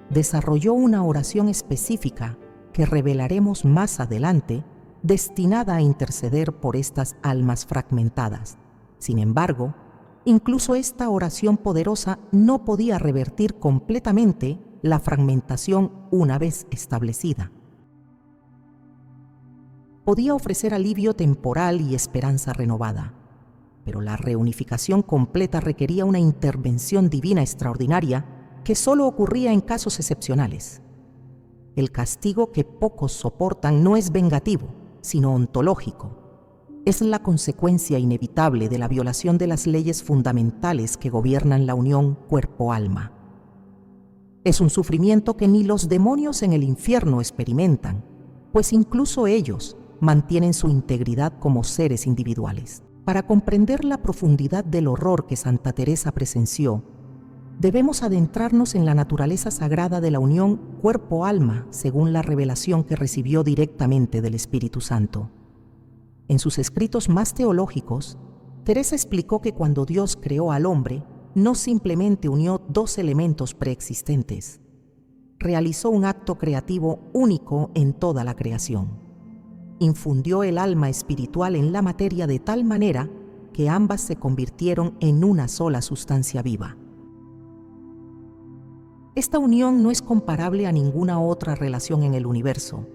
Desarrolló una oración específica que revelaremos más adelante, destinada a interceder por estas almas fragmentadas. Sin embargo, incluso esta oración poderosa no podía revertir completamente la fragmentación una vez establecida. Podía ofrecer alivio temporal y esperanza renovada, pero la reunificación completa requería una intervención divina extraordinaria que solo ocurría en casos excepcionales. El castigo que pocos soportan no es vengativo, sino ontológico. Es la consecuencia inevitable de la violación de las leyes fundamentales que gobiernan la unión cuerpo-alma. Es un sufrimiento que ni los demonios en el infierno experimentan, pues incluso ellos mantienen su integridad como seres individuales. Para comprender la profundidad del horror que Santa Teresa presenció, debemos adentrarnos en la naturaleza sagrada de la unión cuerpo-alma según la revelación que recibió directamente del Espíritu Santo. En sus escritos más teológicos, Teresa explicó que cuando Dios creó al hombre, no simplemente unió dos elementos preexistentes, realizó un acto creativo único en toda la creación. Infundió el alma espiritual en la materia de tal manera que ambas se convirtieron en una sola sustancia viva. Esta unión no es comparable a ninguna otra relación en el universo.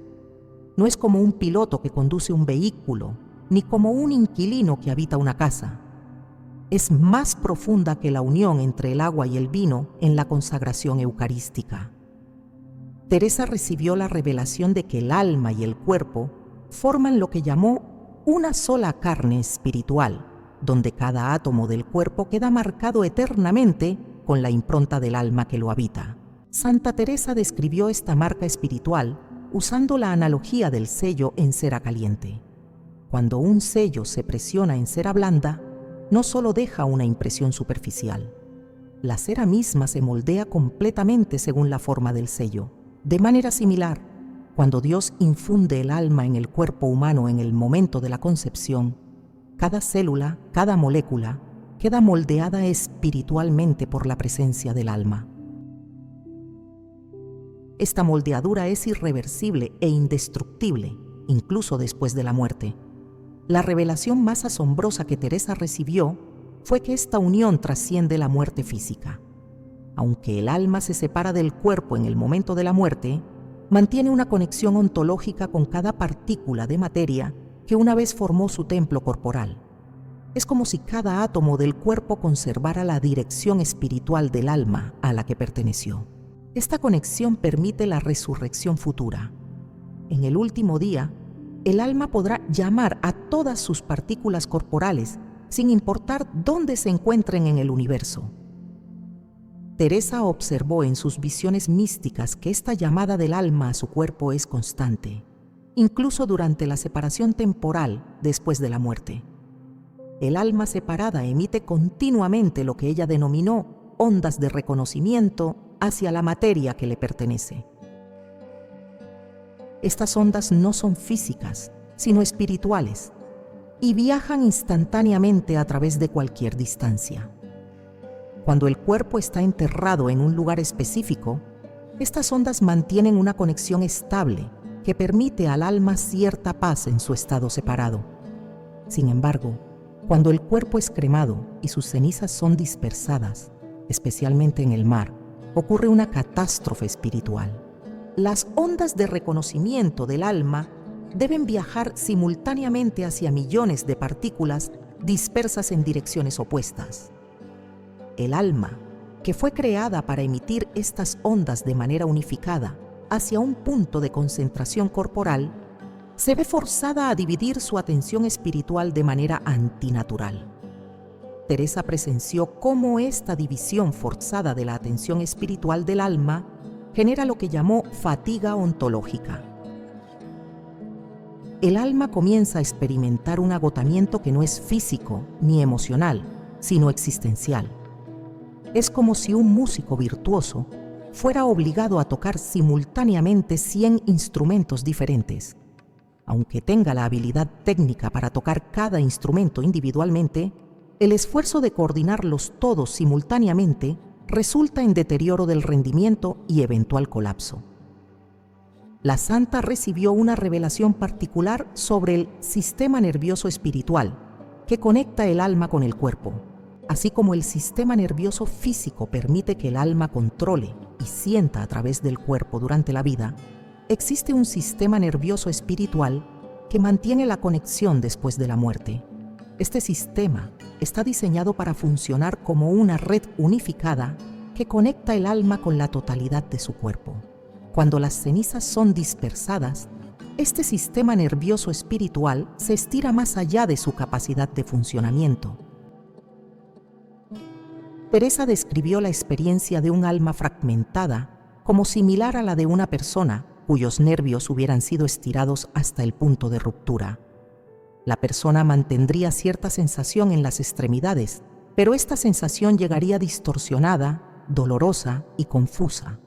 No es como un piloto que conduce un vehículo, ni como un inquilino que habita una casa. Es más profunda que la unión entre el agua y el vino en la consagración eucarística. Teresa recibió la revelación de que el alma y el cuerpo forman lo que llamó una sola carne espiritual, donde cada átomo del cuerpo queda marcado eternamente con la impronta del alma que lo habita. Santa Teresa describió esta marca espiritual usando la analogía del sello en cera caliente. Cuando un sello se presiona en cera blanda, no solo deja una impresión superficial. La cera misma se moldea completamente según la forma del sello. De manera similar, cuando Dios infunde el alma en el cuerpo humano en el momento de la concepción, cada célula, cada molécula, queda moldeada espiritualmente por la presencia del alma. Esta moldeadura es irreversible e indestructible, incluso después de la muerte. La revelación más asombrosa que Teresa recibió fue que esta unión trasciende la muerte física. Aunque el alma se separa del cuerpo en el momento de la muerte, mantiene una conexión ontológica con cada partícula de materia que una vez formó su templo corporal. Es como si cada átomo del cuerpo conservara la dirección espiritual del alma a la que perteneció. Esta conexión permite la resurrección futura. En el último día, el alma podrá llamar a todas sus partículas corporales, sin importar dónde se encuentren en el universo. Teresa observó en sus visiones místicas que esta llamada del alma a su cuerpo es constante, incluso durante la separación temporal después de la muerte. El alma separada emite continuamente lo que ella denominó ondas de reconocimiento hacia la materia que le pertenece. Estas ondas no son físicas, sino espirituales, y viajan instantáneamente a través de cualquier distancia. Cuando el cuerpo está enterrado en un lugar específico, estas ondas mantienen una conexión estable que permite al alma cierta paz en su estado separado. Sin embargo, cuando el cuerpo es cremado y sus cenizas son dispersadas, especialmente en el mar, ocurre una catástrofe espiritual. Las ondas de reconocimiento del alma deben viajar simultáneamente hacia millones de partículas dispersas en direcciones opuestas. El alma, que fue creada para emitir estas ondas de manera unificada hacia un punto de concentración corporal, se ve forzada a dividir su atención espiritual de manera antinatural. Teresa presenció cómo esta división forzada de la atención espiritual del alma genera lo que llamó fatiga ontológica. El alma comienza a experimentar un agotamiento que no es físico ni emocional, sino existencial. Es como si un músico virtuoso fuera obligado a tocar simultáneamente 100 instrumentos diferentes. Aunque tenga la habilidad técnica para tocar cada instrumento individualmente, el esfuerzo de coordinarlos todos simultáneamente resulta en deterioro del rendimiento y eventual colapso. La santa recibió una revelación particular sobre el sistema nervioso espiritual que conecta el alma con el cuerpo. Así como el sistema nervioso físico permite que el alma controle y sienta a través del cuerpo durante la vida, existe un sistema nervioso espiritual que mantiene la conexión después de la muerte. Este sistema está diseñado para funcionar como una red unificada que conecta el alma con la totalidad de su cuerpo. Cuando las cenizas son dispersadas, este sistema nervioso espiritual se estira más allá de su capacidad de funcionamiento. Teresa describió la experiencia de un alma fragmentada como similar a la de una persona cuyos nervios hubieran sido estirados hasta el punto de ruptura. La persona mantendría cierta sensación en las extremidades, pero esta sensación llegaría distorsionada, dolorosa y confusa.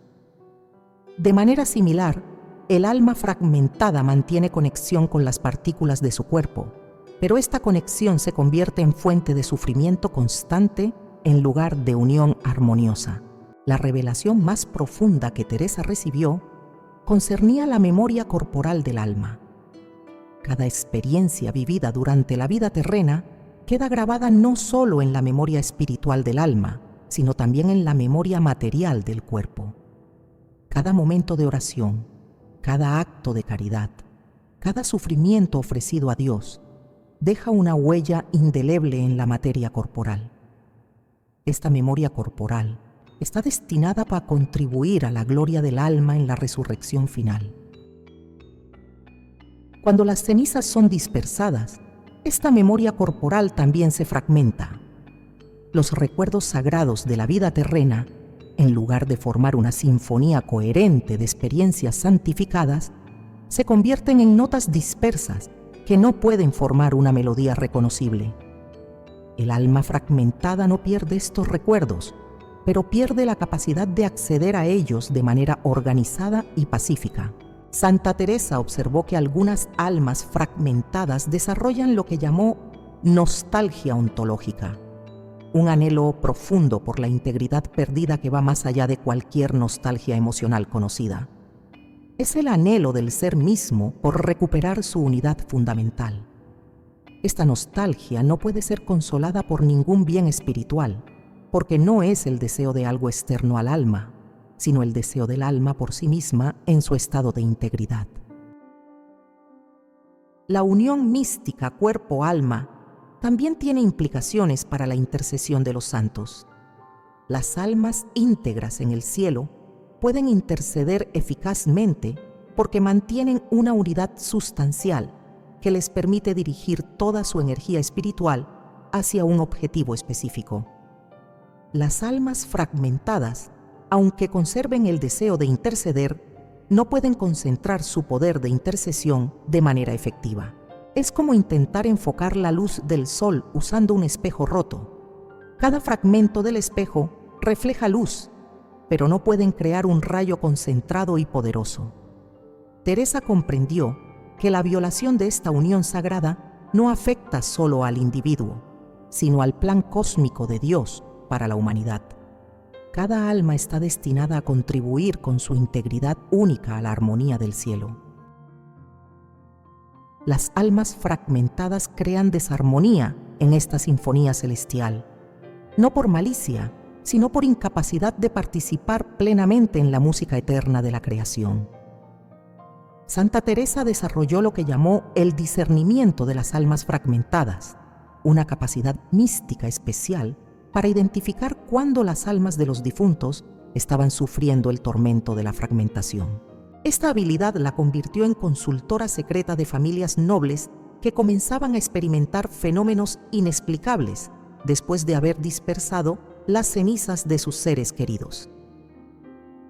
De manera similar, el alma fragmentada mantiene conexión con las partículas de su cuerpo, pero esta conexión se convierte en fuente de sufrimiento constante en lugar de unión armoniosa. La revelación más profunda que Teresa recibió concernía la memoria corporal del alma. Cada experiencia vivida durante la vida terrena queda grabada no solo en la memoria espiritual del alma, sino también en la memoria material del cuerpo. Cada momento de oración, cada acto de caridad, cada sufrimiento ofrecido a Dios, deja una huella indeleble en la materia corporal. Esta memoria corporal está destinada para contribuir a la gloria del alma en la resurrección final. Cuando las cenizas son dispersadas, esta memoria corporal también se fragmenta. Los recuerdos sagrados de la vida terrena, en lugar de formar una sinfonía coherente de experiencias santificadas, se convierten en notas dispersas que no pueden formar una melodía reconocible. El alma fragmentada no pierde estos recuerdos, pero pierde la capacidad de acceder a ellos de manera organizada y pacífica. Santa Teresa observó que algunas almas fragmentadas desarrollan lo que llamó nostalgia ontológica, un anhelo profundo por la integridad perdida que va más allá de cualquier nostalgia emocional conocida. Es el anhelo del ser mismo por recuperar su unidad fundamental. Esta nostalgia no puede ser consolada por ningún bien espiritual, porque no es el deseo de algo externo al alma, sino el deseo del alma por sí misma en su estado de integridad. La unión mística cuerpo-alma también tiene implicaciones para la intercesión de los santos. Las almas íntegras en el cielo pueden interceder eficazmente porque mantienen una unidad sustancial que les permite dirigir toda su energía espiritual hacia un objetivo específico. Las almas fragmentadas, aunque conserven el deseo de interceder, no pueden concentrar su poder de intercesión de manera efectiva. Es como intentar enfocar la luz del sol usando un espejo roto. Cada fragmento del espejo refleja luz, pero no pueden crear un rayo concentrado y poderoso. Teresa comprendió que la violación de esta unión sagrada no afecta solo al individuo, sino al plan cósmico de Dios para la humanidad. Cada alma está destinada a contribuir con su integridad única a la armonía del cielo. Las almas fragmentadas crean desarmonía en esta sinfonía celestial, no por malicia, sino por incapacidad de participar plenamente en la música eterna de la creación. Santa Teresa desarrolló lo que llamó el discernimiento de las almas fragmentadas, una capacidad mística especial para identificar cuándo las almas de los difuntos estaban sufriendo el tormento de la fragmentación. Esta habilidad la convirtió en consultora secreta de familias nobles que comenzaban a experimentar fenómenos inexplicables después de haber dispersado las cenizas de sus seres queridos.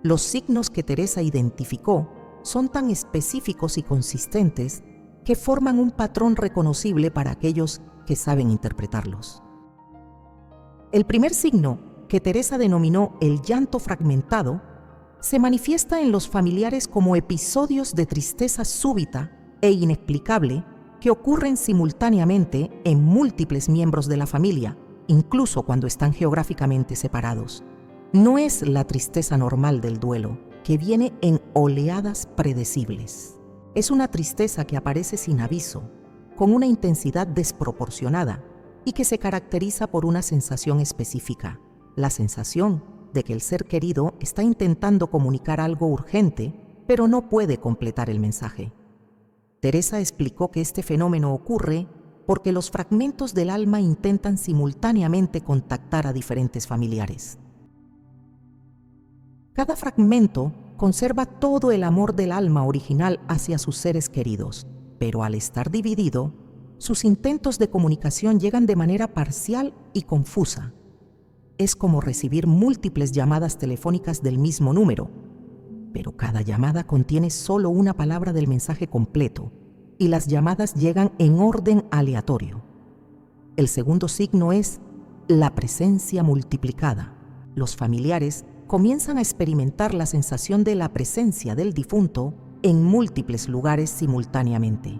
Los signos que Teresa identificó son tan específicos y consistentes que forman un patrón reconocible para aquellos que saben interpretarlos. El primer signo, que Teresa denominó el llanto fragmentado, se manifiesta en los familiares como episodios de tristeza súbita e inexplicable que ocurren simultáneamente en múltiples miembros de la familia, incluso cuando están geográficamente separados. No es la tristeza normal del duelo, que viene en oleadas predecibles. Es una tristeza que aparece sin aviso, con una intensidad desproporcionada y que se caracteriza por una sensación específica, la sensación de que el ser querido está intentando comunicar algo urgente, pero no puede completar el mensaje. Teresa explicó que este fenómeno ocurre porque los fragmentos del alma intentan simultáneamente contactar a diferentes familiares. Cada fragmento conserva todo el amor del alma original hacia sus seres queridos, pero al estar dividido, sus intentos de comunicación llegan de manera parcial y confusa. Es como recibir múltiples llamadas telefónicas del mismo número, pero cada llamada contiene solo una palabra del mensaje completo y las llamadas llegan en orden aleatorio. El segundo signo es la presencia multiplicada. Los familiares comienzan a experimentar la sensación de la presencia del difunto en múltiples lugares simultáneamente.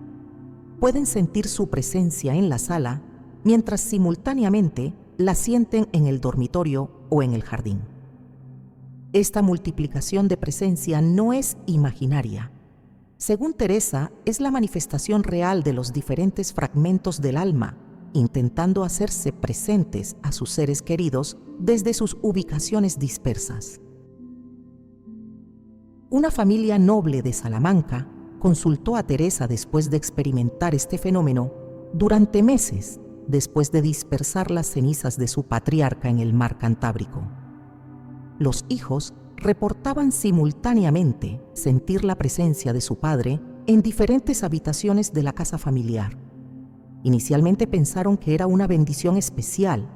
Pueden sentir su presencia en la sala, mientras simultáneamente la sienten en el dormitorio o en el jardín. Esta multiplicación de presencia no es imaginaria. Según Teresa, es la manifestación real de los diferentes fragmentos del alma, intentando hacerse presentes a sus seres queridos desde sus ubicaciones dispersas. Una familia noble de Salamanca consultó a Teresa después de experimentar este fenómeno durante meses después de dispersar las cenizas de su patriarca en el mar Cantábrico. Los hijos reportaban simultáneamente sentir la presencia de su padre en diferentes habitaciones de la casa familiar. Inicialmente pensaron que era una bendición especial,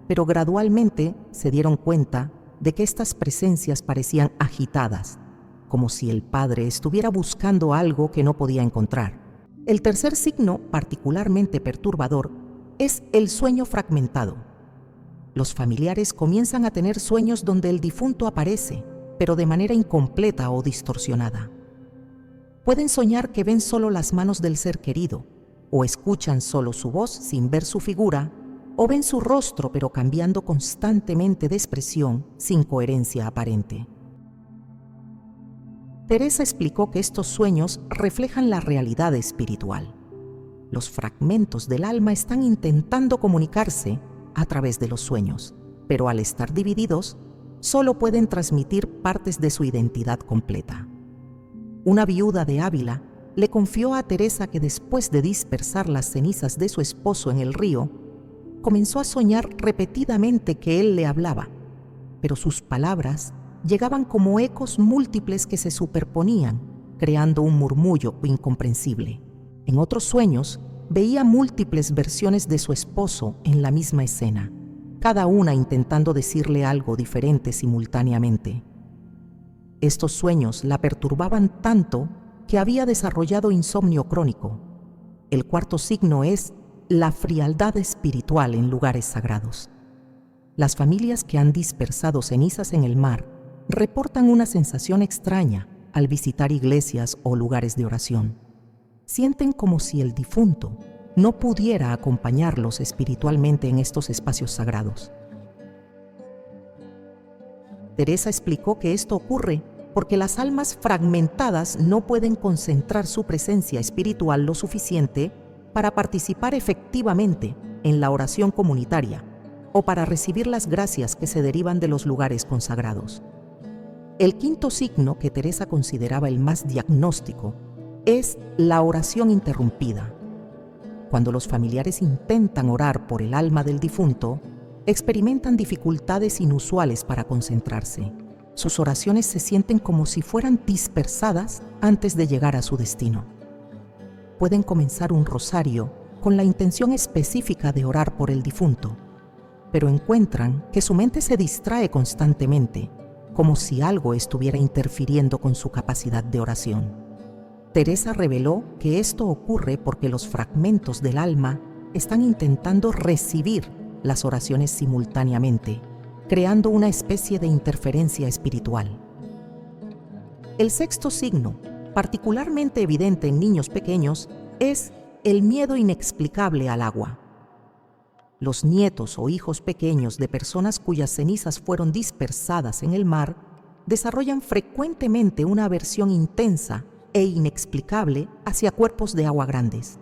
pero gradualmente se dieron cuenta de que estas presencias parecían agitadas, como si el padre estuviera buscando algo que no podía encontrar. El tercer signo, particularmente perturbador, es el sueño fragmentado. Los familiares comienzan a tener sueños donde el difunto aparece, pero de manera incompleta o distorsionada. Pueden soñar que ven solo las manos del ser querido, o escuchan solo su voz sin ver su figura, o ven su rostro pero cambiando constantemente de expresión sin coherencia aparente. Teresa explicó que estos sueños reflejan la realidad espiritual. Los fragmentos del alma están intentando comunicarse a través de los sueños, pero al estar divididos, solo pueden transmitir partes de su identidad completa. Una viuda de Ávila le confió a Teresa que después de dispersar las cenizas de su esposo en el río, comenzó a soñar repetidamente que él le hablaba, pero sus palabras llegaban como ecos múltiples que se superponían, creando un murmullo incomprensible. En otros sueños, veía múltiples versiones de su esposo en la misma escena, cada una intentando decirle algo diferente simultáneamente. Estos sueños la perturbaban tanto que había desarrollado insomnio crónico. El cuarto signo es la frialdad espiritual en lugares sagrados. Las familias que han dispersado cenizas en el mar reportan una sensación extraña al visitar iglesias o lugares de oración. Sienten como si el difunto no pudiera acompañarlos espiritualmente en estos espacios sagrados. Teresa explicó que esto ocurre porque las almas fragmentadas no pueden concentrar su presencia espiritual lo suficiente para participar efectivamente en la oración comunitaria o para recibir las gracias que se derivan de los lugares consagrados. El quinto signo que Teresa consideraba el más diagnóstico es la oración interrumpida. Cuando los familiares intentan orar por el alma del difunto, experimentan dificultades inusuales para concentrarse. Sus oraciones se sienten como si fueran dispersadas antes de llegar a su destino. Pueden comenzar un rosario con la intención específica de orar por el difunto, pero encuentran que su mente se distrae constantemente, como si algo estuviera interfiriendo con su capacidad de oración. Teresa reveló que esto ocurre porque los fragmentos del alma están intentando recibir las oraciones simultáneamente, creando una especie de interferencia espiritual. El sexto signo, particularmente evidente en niños pequeños, es el miedo inexplicable al agua. Los nietos o hijos pequeños de personas cuyas cenizas fueron dispersadas en el mar desarrollan frecuentemente una aversión intensa e inexplicable hacia cuerpos de agua grandes.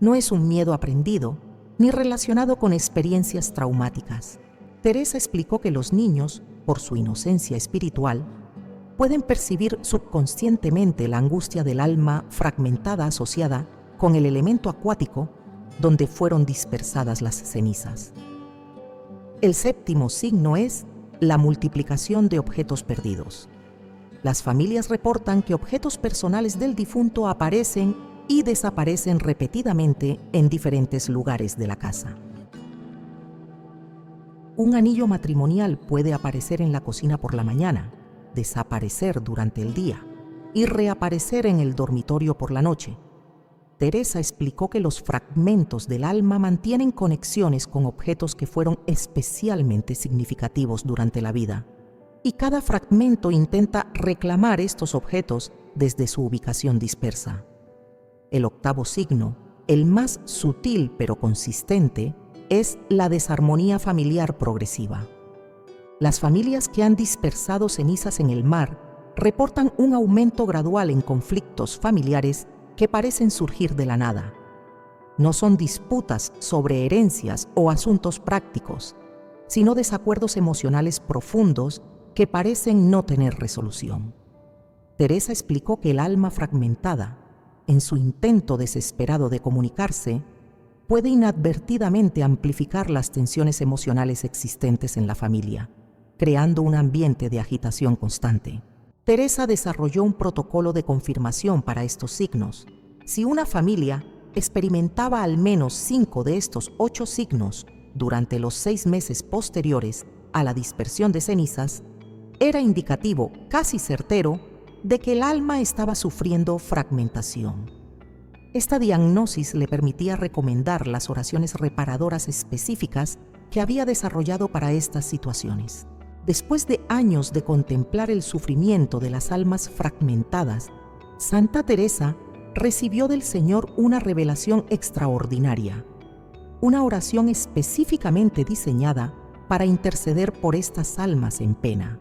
No es un miedo aprendido ni relacionado con experiencias traumáticas. Teresa explicó que los niños, por su inocencia espiritual, pueden percibir subconscientemente la angustia del alma fragmentada asociada con el elemento acuático donde fueron dispersadas las cenizas. El séptimo signo es la multiplicación de objetos perdidos. Las familias reportan que objetos personales del difunto aparecen y desaparecen repetidamente en diferentes lugares de la casa. Un anillo matrimonial puede aparecer en la cocina por la mañana, desaparecer durante el día y reaparecer en el dormitorio por la noche. Teresa explicó que los fragmentos del alma mantienen conexiones con objetos que fueron especialmente significativos durante la vida, y cada fragmento intenta reclamar estos objetos desde su ubicación dispersa. El octavo signo, el más sutil pero consistente, es la desarmonía familiar progresiva. Las familias que han dispersado cenizas en el mar reportan un aumento gradual en conflictos familiares que parecen surgir de la nada. No son disputas sobre herencias o asuntos prácticos, sino desacuerdos emocionales profundos que parecen no tener resolución. Teresa explicó que el alma fragmentada, en su intento desesperado de comunicarse, puede inadvertidamente amplificar las tensiones emocionales existentes en la familia, creando un ambiente de agitación constante. Teresa desarrolló un protocolo de confirmación para estos signos. Si una familia experimentaba al menos 5 de estos 8 signos durante los 6 meses posteriores a la dispersión de cenizas, era indicativo, casi certero, de que el alma estaba sufriendo fragmentación. Esta diagnosis le permitía recomendar las oraciones reparadoras específicas que había desarrollado para estas situaciones. Después de años de contemplar el sufrimiento de las almas fragmentadas, Santa Teresa recibió del Señor una revelación extraordinaria, una oración específicamente diseñada para interceder por estas almas en pena.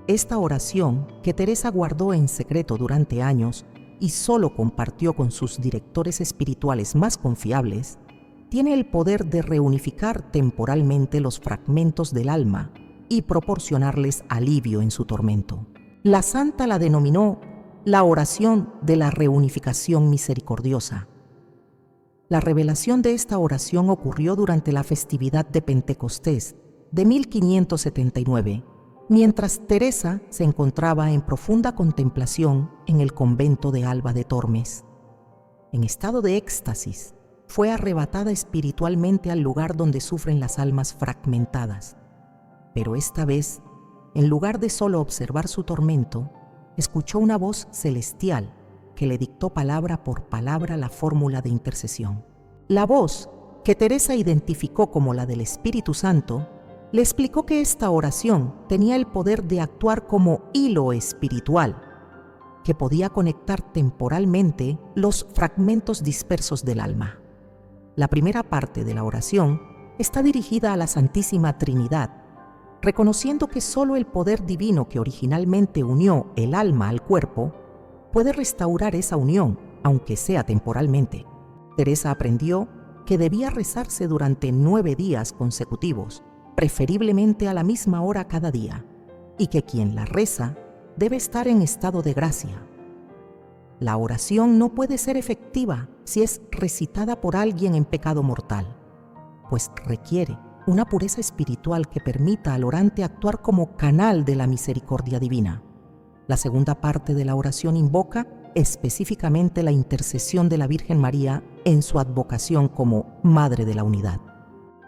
Esta oración, que Teresa guardó en secreto durante años y solo compartió con sus directores espirituales más confiables, tiene el poder de reunificar temporalmente los fragmentos del alma y proporcionarles alivio en su tormento. La santa la denominó la oración de la reunificación misericordiosa. La revelación de esta oración ocurrió durante la festividad de Pentecostés de 1579, mientras Teresa se encontraba en profunda contemplación en el convento de Alba de Tormes. En estado de éxtasis, fue arrebatada espiritualmente al lugar donde sufren las almas fragmentadas. Pero esta vez, en lugar de solo observar su tormento, escuchó una voz celestial que le dictó palabra por palabra la fórmula de intercesión. La voz, que Teresa identificó como la del Espíritu Santo, le explicó que esta oración tenía el poder de actuar como hilo espiritual, que podía conectar temporalmente los fragmentos dispersos del alma. La primera parte de la oración está dirigida a la Santísima Trinidad, reconociendo que solo el poder divino que originalmente unió el alma al cuerpo puede restaurar esa unión, aunque sea temporalmente. Teresa aprendió que debía rezarse durante 9 días consecutivos, preferiblemente a la misma hora cada día, y que quien la reza debe estar en estado de gracia. La oración no puede ser efectiva si es recitada por alguien en pecado mortal, pues requiere una pureza espiritual que permita al orante actuar como canal de la misericordia divina. La segunda parte de la oración invoca específicamente la intercesión de la Virgen María en su advocación como Madre de la Unidad.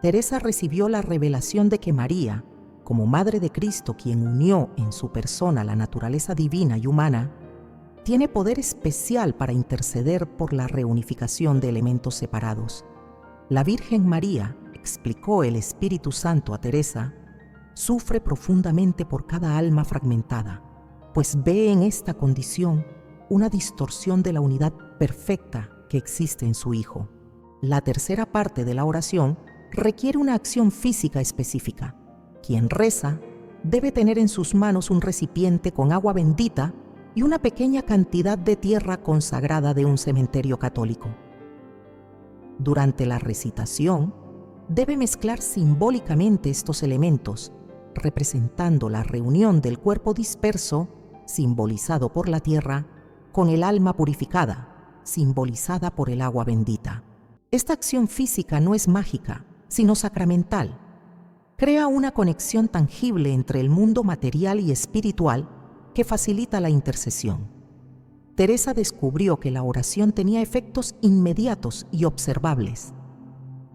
Teresa recibió la revelación de que María, como Madre de Cristo, quien unió en su persona la naturaleza divina y humana, tiene poder especial para interceder por la reunificación de elementos separados. La Virgen María, explicó el Espíritu Santo a Teresa, sufre profundamente por cada alma fragmentada, pues ve en esta condición una distorsión de la unidad perfecta que existe en su Hijo. La tercera parte de la oración requiere una acción física específica. Quien reza debe tener en sus manos un recipiente con agua bendita y una pequeña cantidad de tierra consagrada de un cementerio católico. Durante la recitación, debe mezclar simbólicamente estos elementos, representando la reunión del cuerpo disperso, simbolizado por la tierra, con el alma purificada, simbolizada por el agua bendita. Esta acción física no es mágica, sino sacramental. Crea una conexión tangible entre el mundo material y espiritual que facilita la intercesión. Teresa descubrió que la oración tenía efectos inmediatos y observables.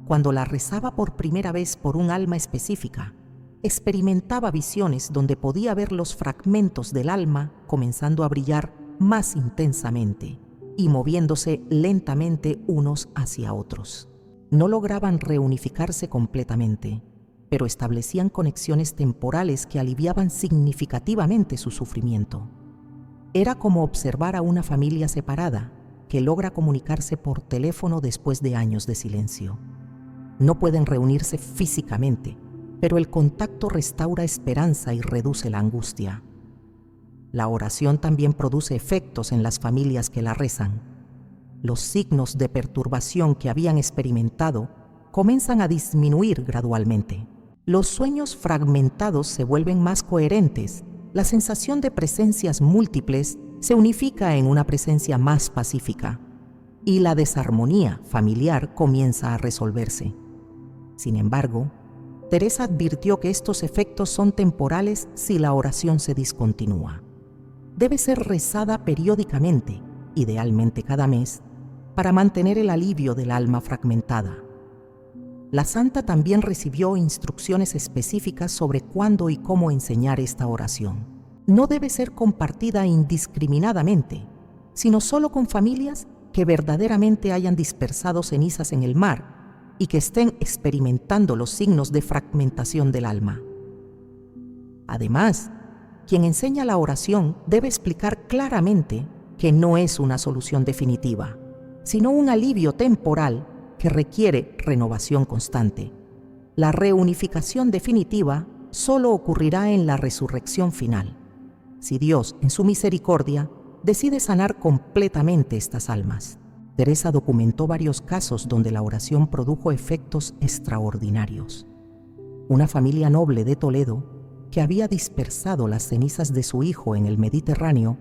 Cuando la rezaba por primera vez por un alma específica, experimentaba visiones donde podía ver los fragmentos del alma comenzando a brillar más intensamente y moviéndose lentamente unos hacia otros. No lograban reunificarse completamente, pero establecían conexiones temporales que aliviaban significativamente su sufrimiento. Era como observar a una familia separada que logra comunicarse por teléfono después de años de silencio. No pueden reunirse físicamente, pero el contacto restaura esperanza y reduce la angustia. La oración también produce efectos en las familias que la rezan. Los signos de perturbación que habían experimentado comienzan a disminuir gradualmente. Los sueños fragmentados se vuelven más coherentes, la sensación de presencias múltiples se unifica en una presencia más pacífica y la desarmonía familiar comienza a resolverse. Sin embargo, Teresa advirtió que estos efectos son temporales si la oración se discontinúa. Debe ser rezada periódicamente, idealmente cada mes, para mantener el alivio del alma fragmentada. La santa también recibió instrucciones específicas sobre cuándo y cómo enseñar esta oración. No debe ser compartida indiscriminadamente, sino solo con familias que verdaderamente hayan dispersado cenizas en el mar y que estén experimentando los signos de fragmentación del alma. Además, quien enseña la oración debe explicar claramente que no es una solución definitiva, sino un alivio temporal que requiere renovación constante. La reunificación definitiva solo ocurrirá en la resurrección final, si Dios, en su misericordia, decide sanar completamente estas almas. Teresa documentó varios casos donde la oración produjo efectos extraordinarios. Una familia noble de Toledo, que había dispersado las cenizas de su hijo en el Mediterráneo,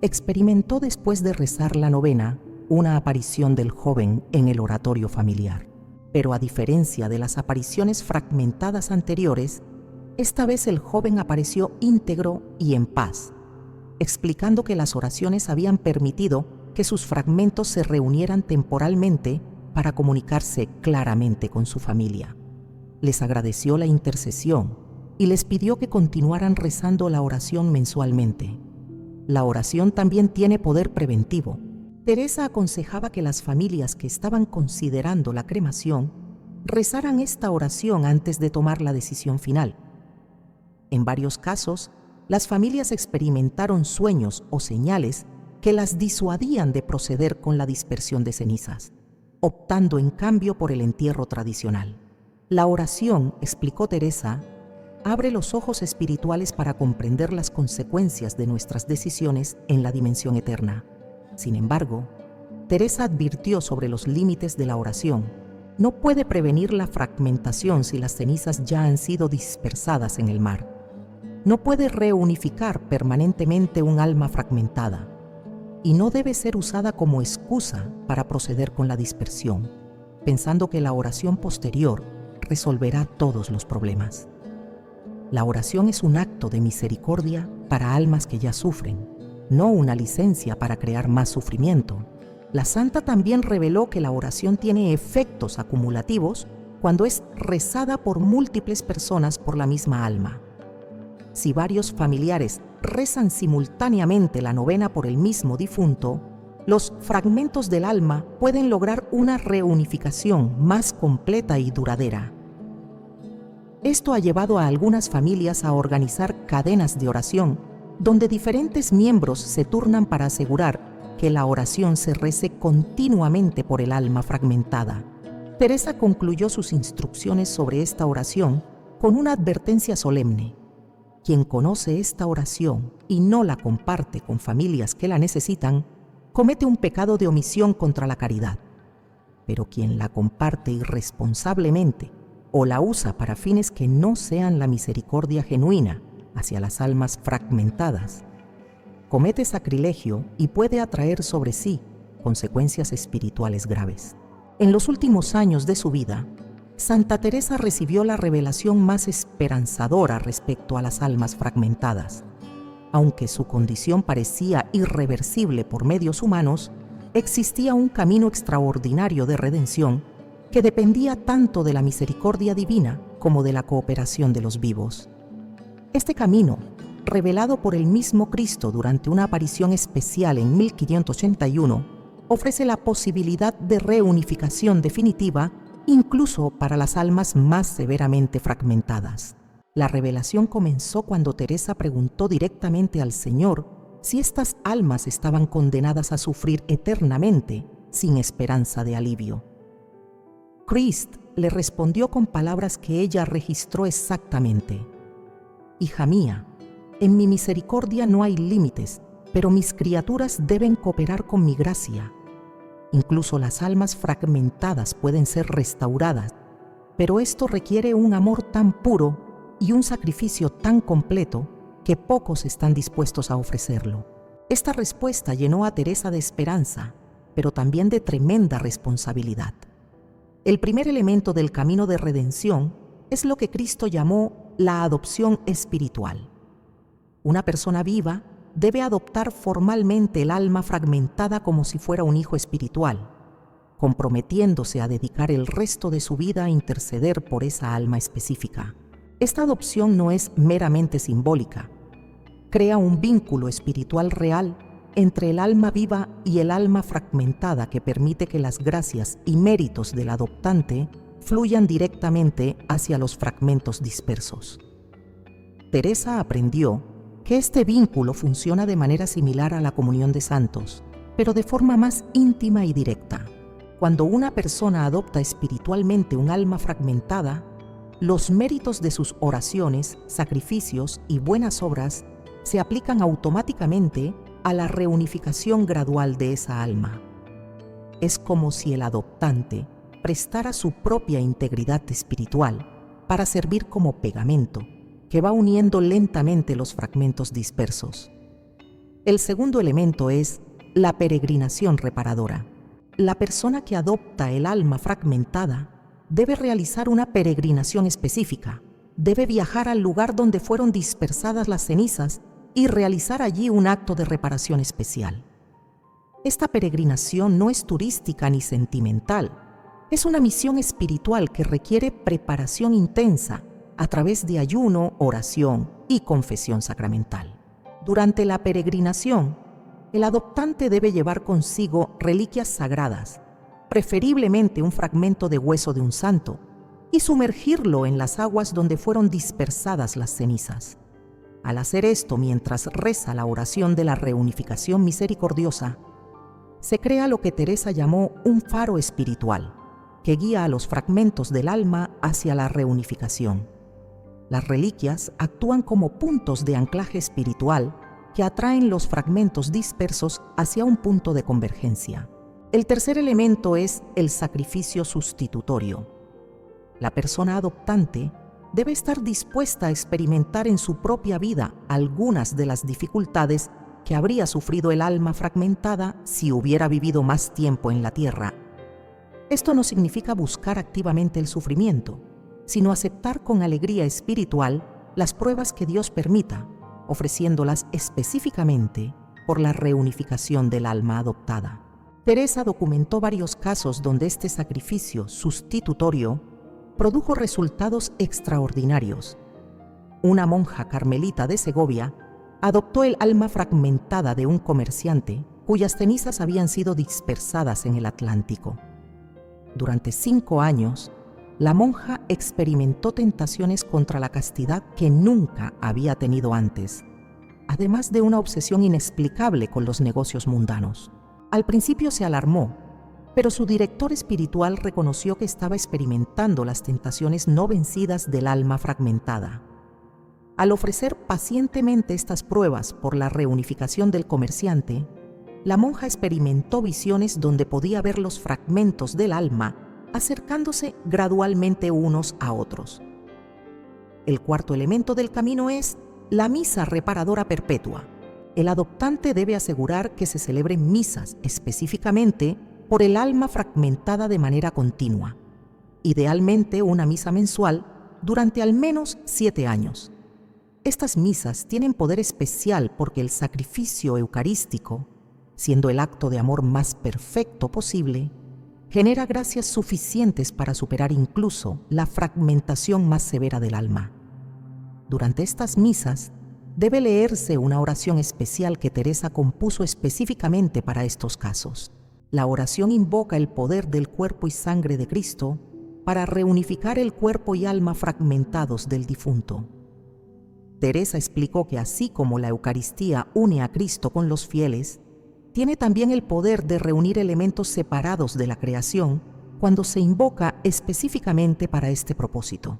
experimentó después de rezar la novena una aparición del joven en el oratorio familiar. Pero a diferencia de las apariciones fragmentadas anteriores, esta vez el joven apareció íntegro y en paz, explicando que las oraciones habían permitido que sus fragmentos se reunieran temporalmente para comunicarse claramente con su familia. Les agradeció la intercesión y les pidió que continuaran rezando la oración mensualmente. La oración también tiene poder preventivo. Teresa aconsejaba que las familias que estaban considerando la cremación rezaran esta oración antes de tomar la decisión final. En varios casos, las familias experimentaron sueños o señales que las disuadían de proceder con la dispersión de cenizas, optando en cambio por el entierro tradicional. La oración, explicó Teresa, abre los ojos espirituales para comprender las consecuencias de nuestras decisiones en la dimensión eterna. Sin embargo, Teresa advirtió sobre los límites de la oración. No puede prevenir la fragmentación si las cenizas ya han sido dispersadas en el mar. No puede reunificar permanentemente un alma fragmentada y no debe ser usada como excusa para proceder con la dispersión, pensando que la oración posterior resolverá todos los problemas. La oración es un acto de misericordia para almas que ya sufren, no una licencia para crear más sufrimiento. La santa también reveló que la oración tiene efectos acumulativos cuando es rezada por múltiples personas por la misma alma. Si varios familiares rezan simultáneamente la novena por el mismo difunto, los fragmentos del alma pueden lograr una reunificación más completa y duradera. Esto ha llevado a algunas familias a organizar cadenas de oración, donde diferentes miembros se turnan para asegurar que la oración se rece continuamente por el alma fragmentada. Teresa concluyó sus instrucciones sobre esta oración con una advertencia solemne. Quien conoce esta oración y no la comparte con familias que la necesitan, comete un pecado de omisión contra la caridad. Pero quien la comparte irresponsablemente o la usa para fines que no sean la misericordia genuina hacia las almas fragmentadas, comete sacrilegio y puede atraer sobre sí consecuencias espirituales graves. En los últimos años de su vida, Santa Teresa recibió la revelación más esperanzadora respecto a las almas fragmentadas. Aunque su condición parecía irreversible por medios humanos, existía un camino extraordinario de redención que dependía tanto de la misericordia divina como de la cooperación de los vivos. Este camino, revelado por el mismo Cristo durante una aparición especial en 1581, ofrece la posibilidad de reunificación definitiva incluso para las almas más severamente fragmentadas. La revelación comenzó cuando Teresa preguntó directamente al Señor si estas almas estaban condenadas a sufrir eternamente sin esperanza de alivio. Cristo le respondió con palabras que ella registró exactamente. Hija mía, en mi misericordia no hay límites, pero mis criaturas deben cooperar con mi gracia. Incluso las almas fragmentadas pueden ser restauradas, pero esto requiere un amor tan puro y un sacrificio tan completo que pocos están dispuestos a ofrecerlo. Esta respuesta llenó a Teresa de esperanza, pero también de tremenda responsabilidad. El primer elemento del camino de redención es lo que Cristo llamó la adopción espiritual. Una persona viva debe adoptar formalmente el alma fragmentada como si fuera un hijo espiritual, comprometiéndose a dedicar el resto de su vida a interceder por esa alma específica. Esta adopción no es meramente simbólica. Crea un vínculo espiritual real entre el alma viva y el alma fragmentada que permite que las gracias y méritos del adoptante fluyan directamente hacia los fragmentos dispersos. Teresa aprendió que este vínculo funciona de manera similar a la comunión de santos, pero de forma más íntima y directa. Cuando una persona adopta espiritualmente un alma fragmentada, los méritos de sus oraciones, sacrificios y buenas obras se aplican automáticamente a la reunificación gradual de esa alma. Es como si el adoptante prestara su propia integridad espiritual para servir como pegamento que va uniendo lentamente los fragmentos dispersos. El segundo elemento es la peregrinación reparadora. la persona que adopta el alma fragmentada debe realizar una peregrinación específica. Debe viajar al lugar donde fueron dispersadas las cenizas y realizar allí un acto de reparación especial. Esta peregrinación no es turística ni sentimental. Es una misión espiritual que requiere preparación intensa a través de ayuno, oración y confesión sacramental. Durante la peregrinación, el adoptante debe llevar consigo reliquias sagradas, preferiblemente un fragmento de hueso de un santo, y sumergirlo en las aguas donde fueron dispersadas las cenizas. Al hacer esto mientras reza la oración de la reunificación misericordiosa, se crea lo que Teresa llamó un faro espiritual, que guía a los fragmentos del alma hacia la reunificación. Las reliquias actúan como puntos de anclaje espiritual que atraen los fragmentos dispersos hacia un punto de convergencia. El tercer elemento es el sacrificio sustitutorio. La persona adoptante debe estar dispuesta a experimentar en su propia vida algunas de las dificultades que habría sufrido el alma fragmentada si hubiera vivido más tiempo en la tierra. Esto no significa buscar activamente el sufrimiento, sino aceptar con alegría espiritual las pruebas que Dios permita, ofreciéndolas específicamente por la reunificación del alma adoptada. Teresa documentó varios casos donde este sacrificio sustitutorio produjo resultados extraordinarios. Una monja carmelita de Segovia adoptó el alma fragmentada de un comerciante cuyas cenizas habían sido dispersadas en el Atlántico. Durante 5 años, la monja experimentó tentaciones contra la castidad que nunca había tenido antes, además de una obsesión inexplicable con los negocios mundanos. Al principio se alarmó, pero su director espiritual reconoció que estaba experimentando las tentaciones no vencidas del alma fragmentada. Al ofrecer pacientemente estas pruebas por la reunificación del comerciante, la monja experimentó visiones donde podía ver los fragmentos del alma acercándose gradualmente unos a otros. El cuarto elemento del camino es la misa reparadora perpetua. El adoptante debe asegurar que se celebren misas específicamente por el alma fragmentada de manera continua, idealmente una misa mensual durante al menos 7 años. Estas misas tienen poder especial porque el sacrificio eucarístico, siendo el acto de amor más perfecto posible, genera gracias suficientes para superar incluso la fragmentación más severa del alma. Durante estas misas, debe leerse una oración especial que Teresa compuso específicamente para estos casos. La oración invoca el poder del cuerpo y sangre de Cristo para reunificar el cuerpo y alma fragmentados del difunto. Teresa explicó que así como la Eucaristía une a Cristo con los fieles, tiene también el poder de reunir elementos separados de la creación cuando se invoca específicamente para este propósito.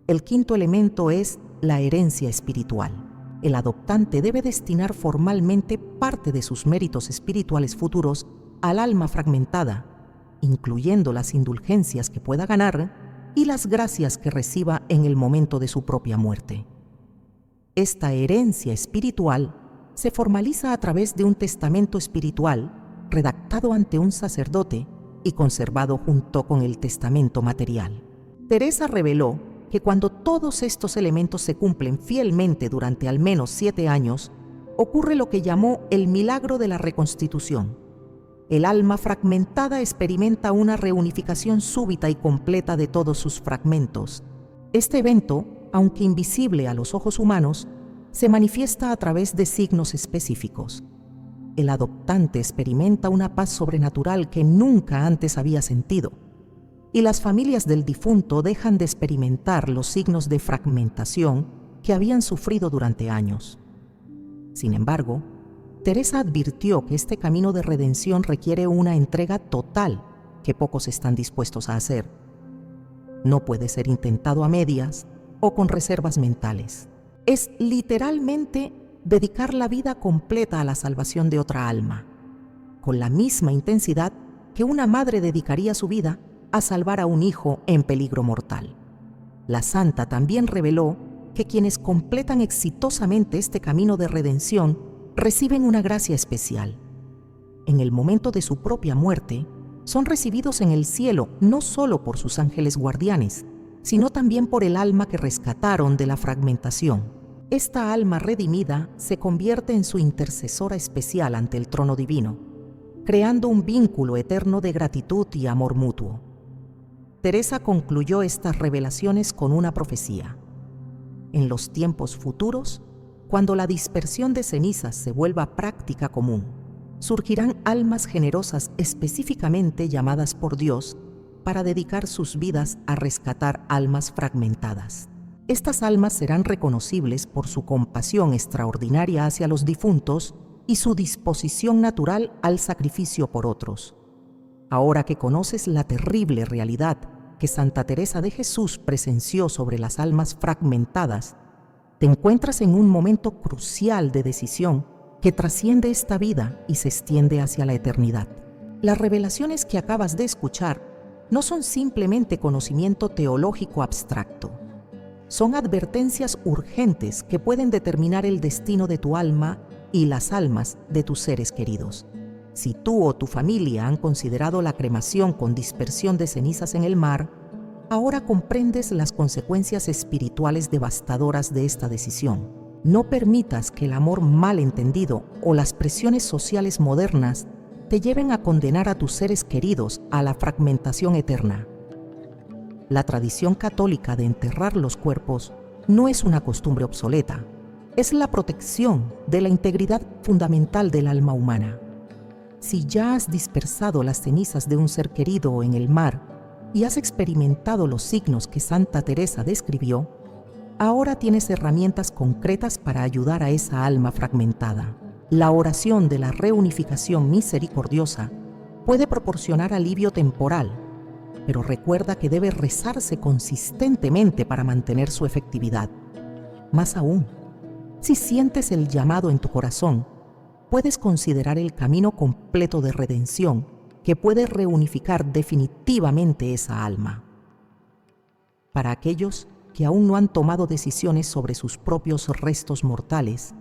El quinto elemento es la herencia espiritual. El adoptante debe destinar formalmente parte de sus méritos espirituales futuros al alma fragmentada, incluyendo las indulgencias que pueda ganar y las gracias que reciba en el momento de su propia muerte. Esta herencia espiritual se formaliza a través de un testamento espiritual redactado ante un sacerdote y conservado junto con el testamento material. Teresa reveló que cuando todos estos elementos se cumplen fielmente durante al menos 7 años, ocurre lo que llamó el milagro de la reconstitución. El alma fragmentada experimenta una reunificación súbita y completa de todos sus fragmentos. Este evento, aunque invisible a los ojos humanos, se manifiesta a través de signos específicos. El adoptante experimenta una paz sobrenatural que nunca antes había sentido, y las familias del difunto dejan de experimentar los signos de fragmentación que habían sufrido durante años. Sin embargo, Teresa advirtió que este camino de redención requiere una entrega total que pocos están dispuestos a hacer. No puede ser intentado a medias o con reservas mentales. Es literalmente dedicar la vida completa a la salvación de otra alma, con la misma intensidad que una madre dedicaría su vida a salvar a un hijo en peligro mortal. La santa también reveló que quienes completan exitosamente este camino de redención reciben una gracia especial. En el momento de su propia muerte, son recibidos en el cielo no solo por sus ángeles guardianes, sino también por el alma que rescataron de la fragmentación. Esta alma redimida se convierte en su intercesora especial ante el trono divino, creando un vínculo eterno de gratitud y amor mutuo. Teresa concluyó estas revelaciones con una profecía. En los tiempos futuros, cuando la dispersión de cenizas se vuelva práctica común, surgirán almas generosas específicamente llamadas por Dios para dedicar sus vidas a rescatar almas fragmentadas. Estas almas serán reconocibles por su compasión extraordinaria hacia los difuntos y su disposición natural al sacrificio por otros. Ahora que conoces la terrible realidad que Santa Teresa de Jesús presenció sobre las almas fragmentadas, te encuentras en un momento crucial de decisión que trasciende esta vida y se extiende hacia la eternidad. Las revelaciones que acabas de escuchar no son simplemente conocimiento teológico abstracto. Son advertencias urgentes que pueden determinar el destino de tu alma y las almas de tus seres queridos. Si tú o tu familia han considerado la cremación con dispersión de cenizas en el mar, ahora comprendes las consecuencias espirituales devastadoras de esta decisión. No permitas que el amor mal entendido o las presiones sociales modernas te lleven a condenar a tus seres queridos a la fragmentación eterna. La tradición católica de enterrar los cuerpos no es una costumbre obsoleta, es la protección de la integridad fundamental del alma humana. Si ya has dispersado las cenizas de un ser querido en el mar y has experimentado los signos que Santa Teresa describió, ahora tienes herramientas concretas para ayudar a esa alma fragmentada. La oración de la reunificación misericordiosa puede proporcionar alivio temporal, pero recuerda que debe rezarse consistentemente para mantener su efectividad. Más aún, si sientes el llamado en tu corazón, puedes considerar el camino completo de redención que puede reunificar definitivamente esa alma. Para aquellos que aún no han tomado decisiones sobre sus propios restos mortales,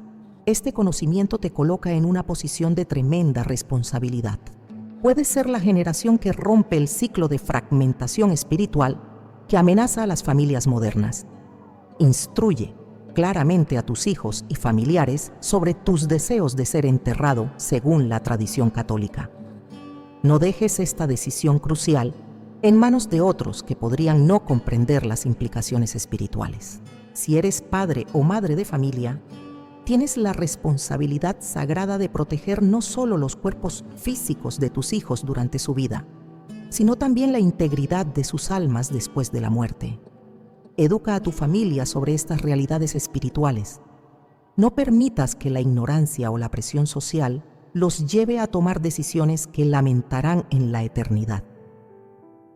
este conocimiento te coloca en una posición de tremenda responsabilidad. Puedes ser la generación que rompe el ciclo de fragmentación espiritual que amenaza a las familias modernas. Instruye claramente a tus hijos y familiares sobre tus deseos de ser enterrado según la tradición católica. No dejes esta decisión crucial en manos de otros que podrían no comprender las implicaciones espirituales. Si eres padre o madre de familia, tienes la responsabilidad sagrada de proteger no solo los cuerpos físicos de tus hijos durante su vida, sino también la integridad de sus almas después de la muerte. Educa a tu familia sobre estas realidades espirituales. No permitas que la ignorancia o la presión social los lleve a tomar decisiones que lamentarán en la eternidad.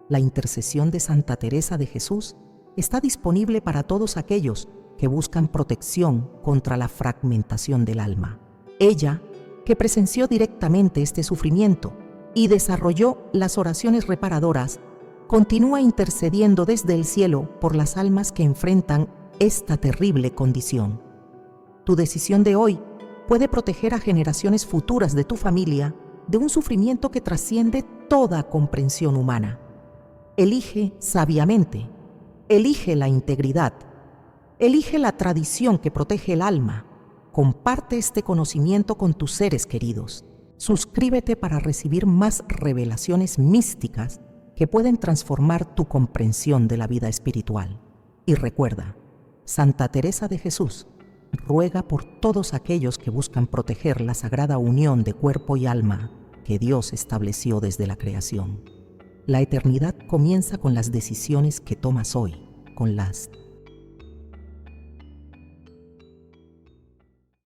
La intercesión de Santa Teresa de Jesús está disponible para todos aquellos que buscan protección contra la fragmentación del alma. Ella, que presenció directamente este sufrimiento y desarrolló las oraciones reparadoras, continúa intercediendo desde el cielo por las almas que enfrentan esta terrible condición. Tu decisión de hoy puede proteger a generaciones futuras de tu familia de un sufrimiento que trasciende toda comprensión humana. Elige sabiamente, elige la integridad, elige la tradición que protege el alma. Comparte este conocimiento con tus seres queridos. Suscríbete para recibir más revelaciones místicas que pueden transformar tu comprensión de la vida espiritual. Y recuerda, Santa Teresa de Jesús ruega por todos aquellos que buscan proteger la sagrada unión de cuerpo y alma que Dios estableció desde la creación. La eternidad comienza con las decisiones que tomas hoy, con las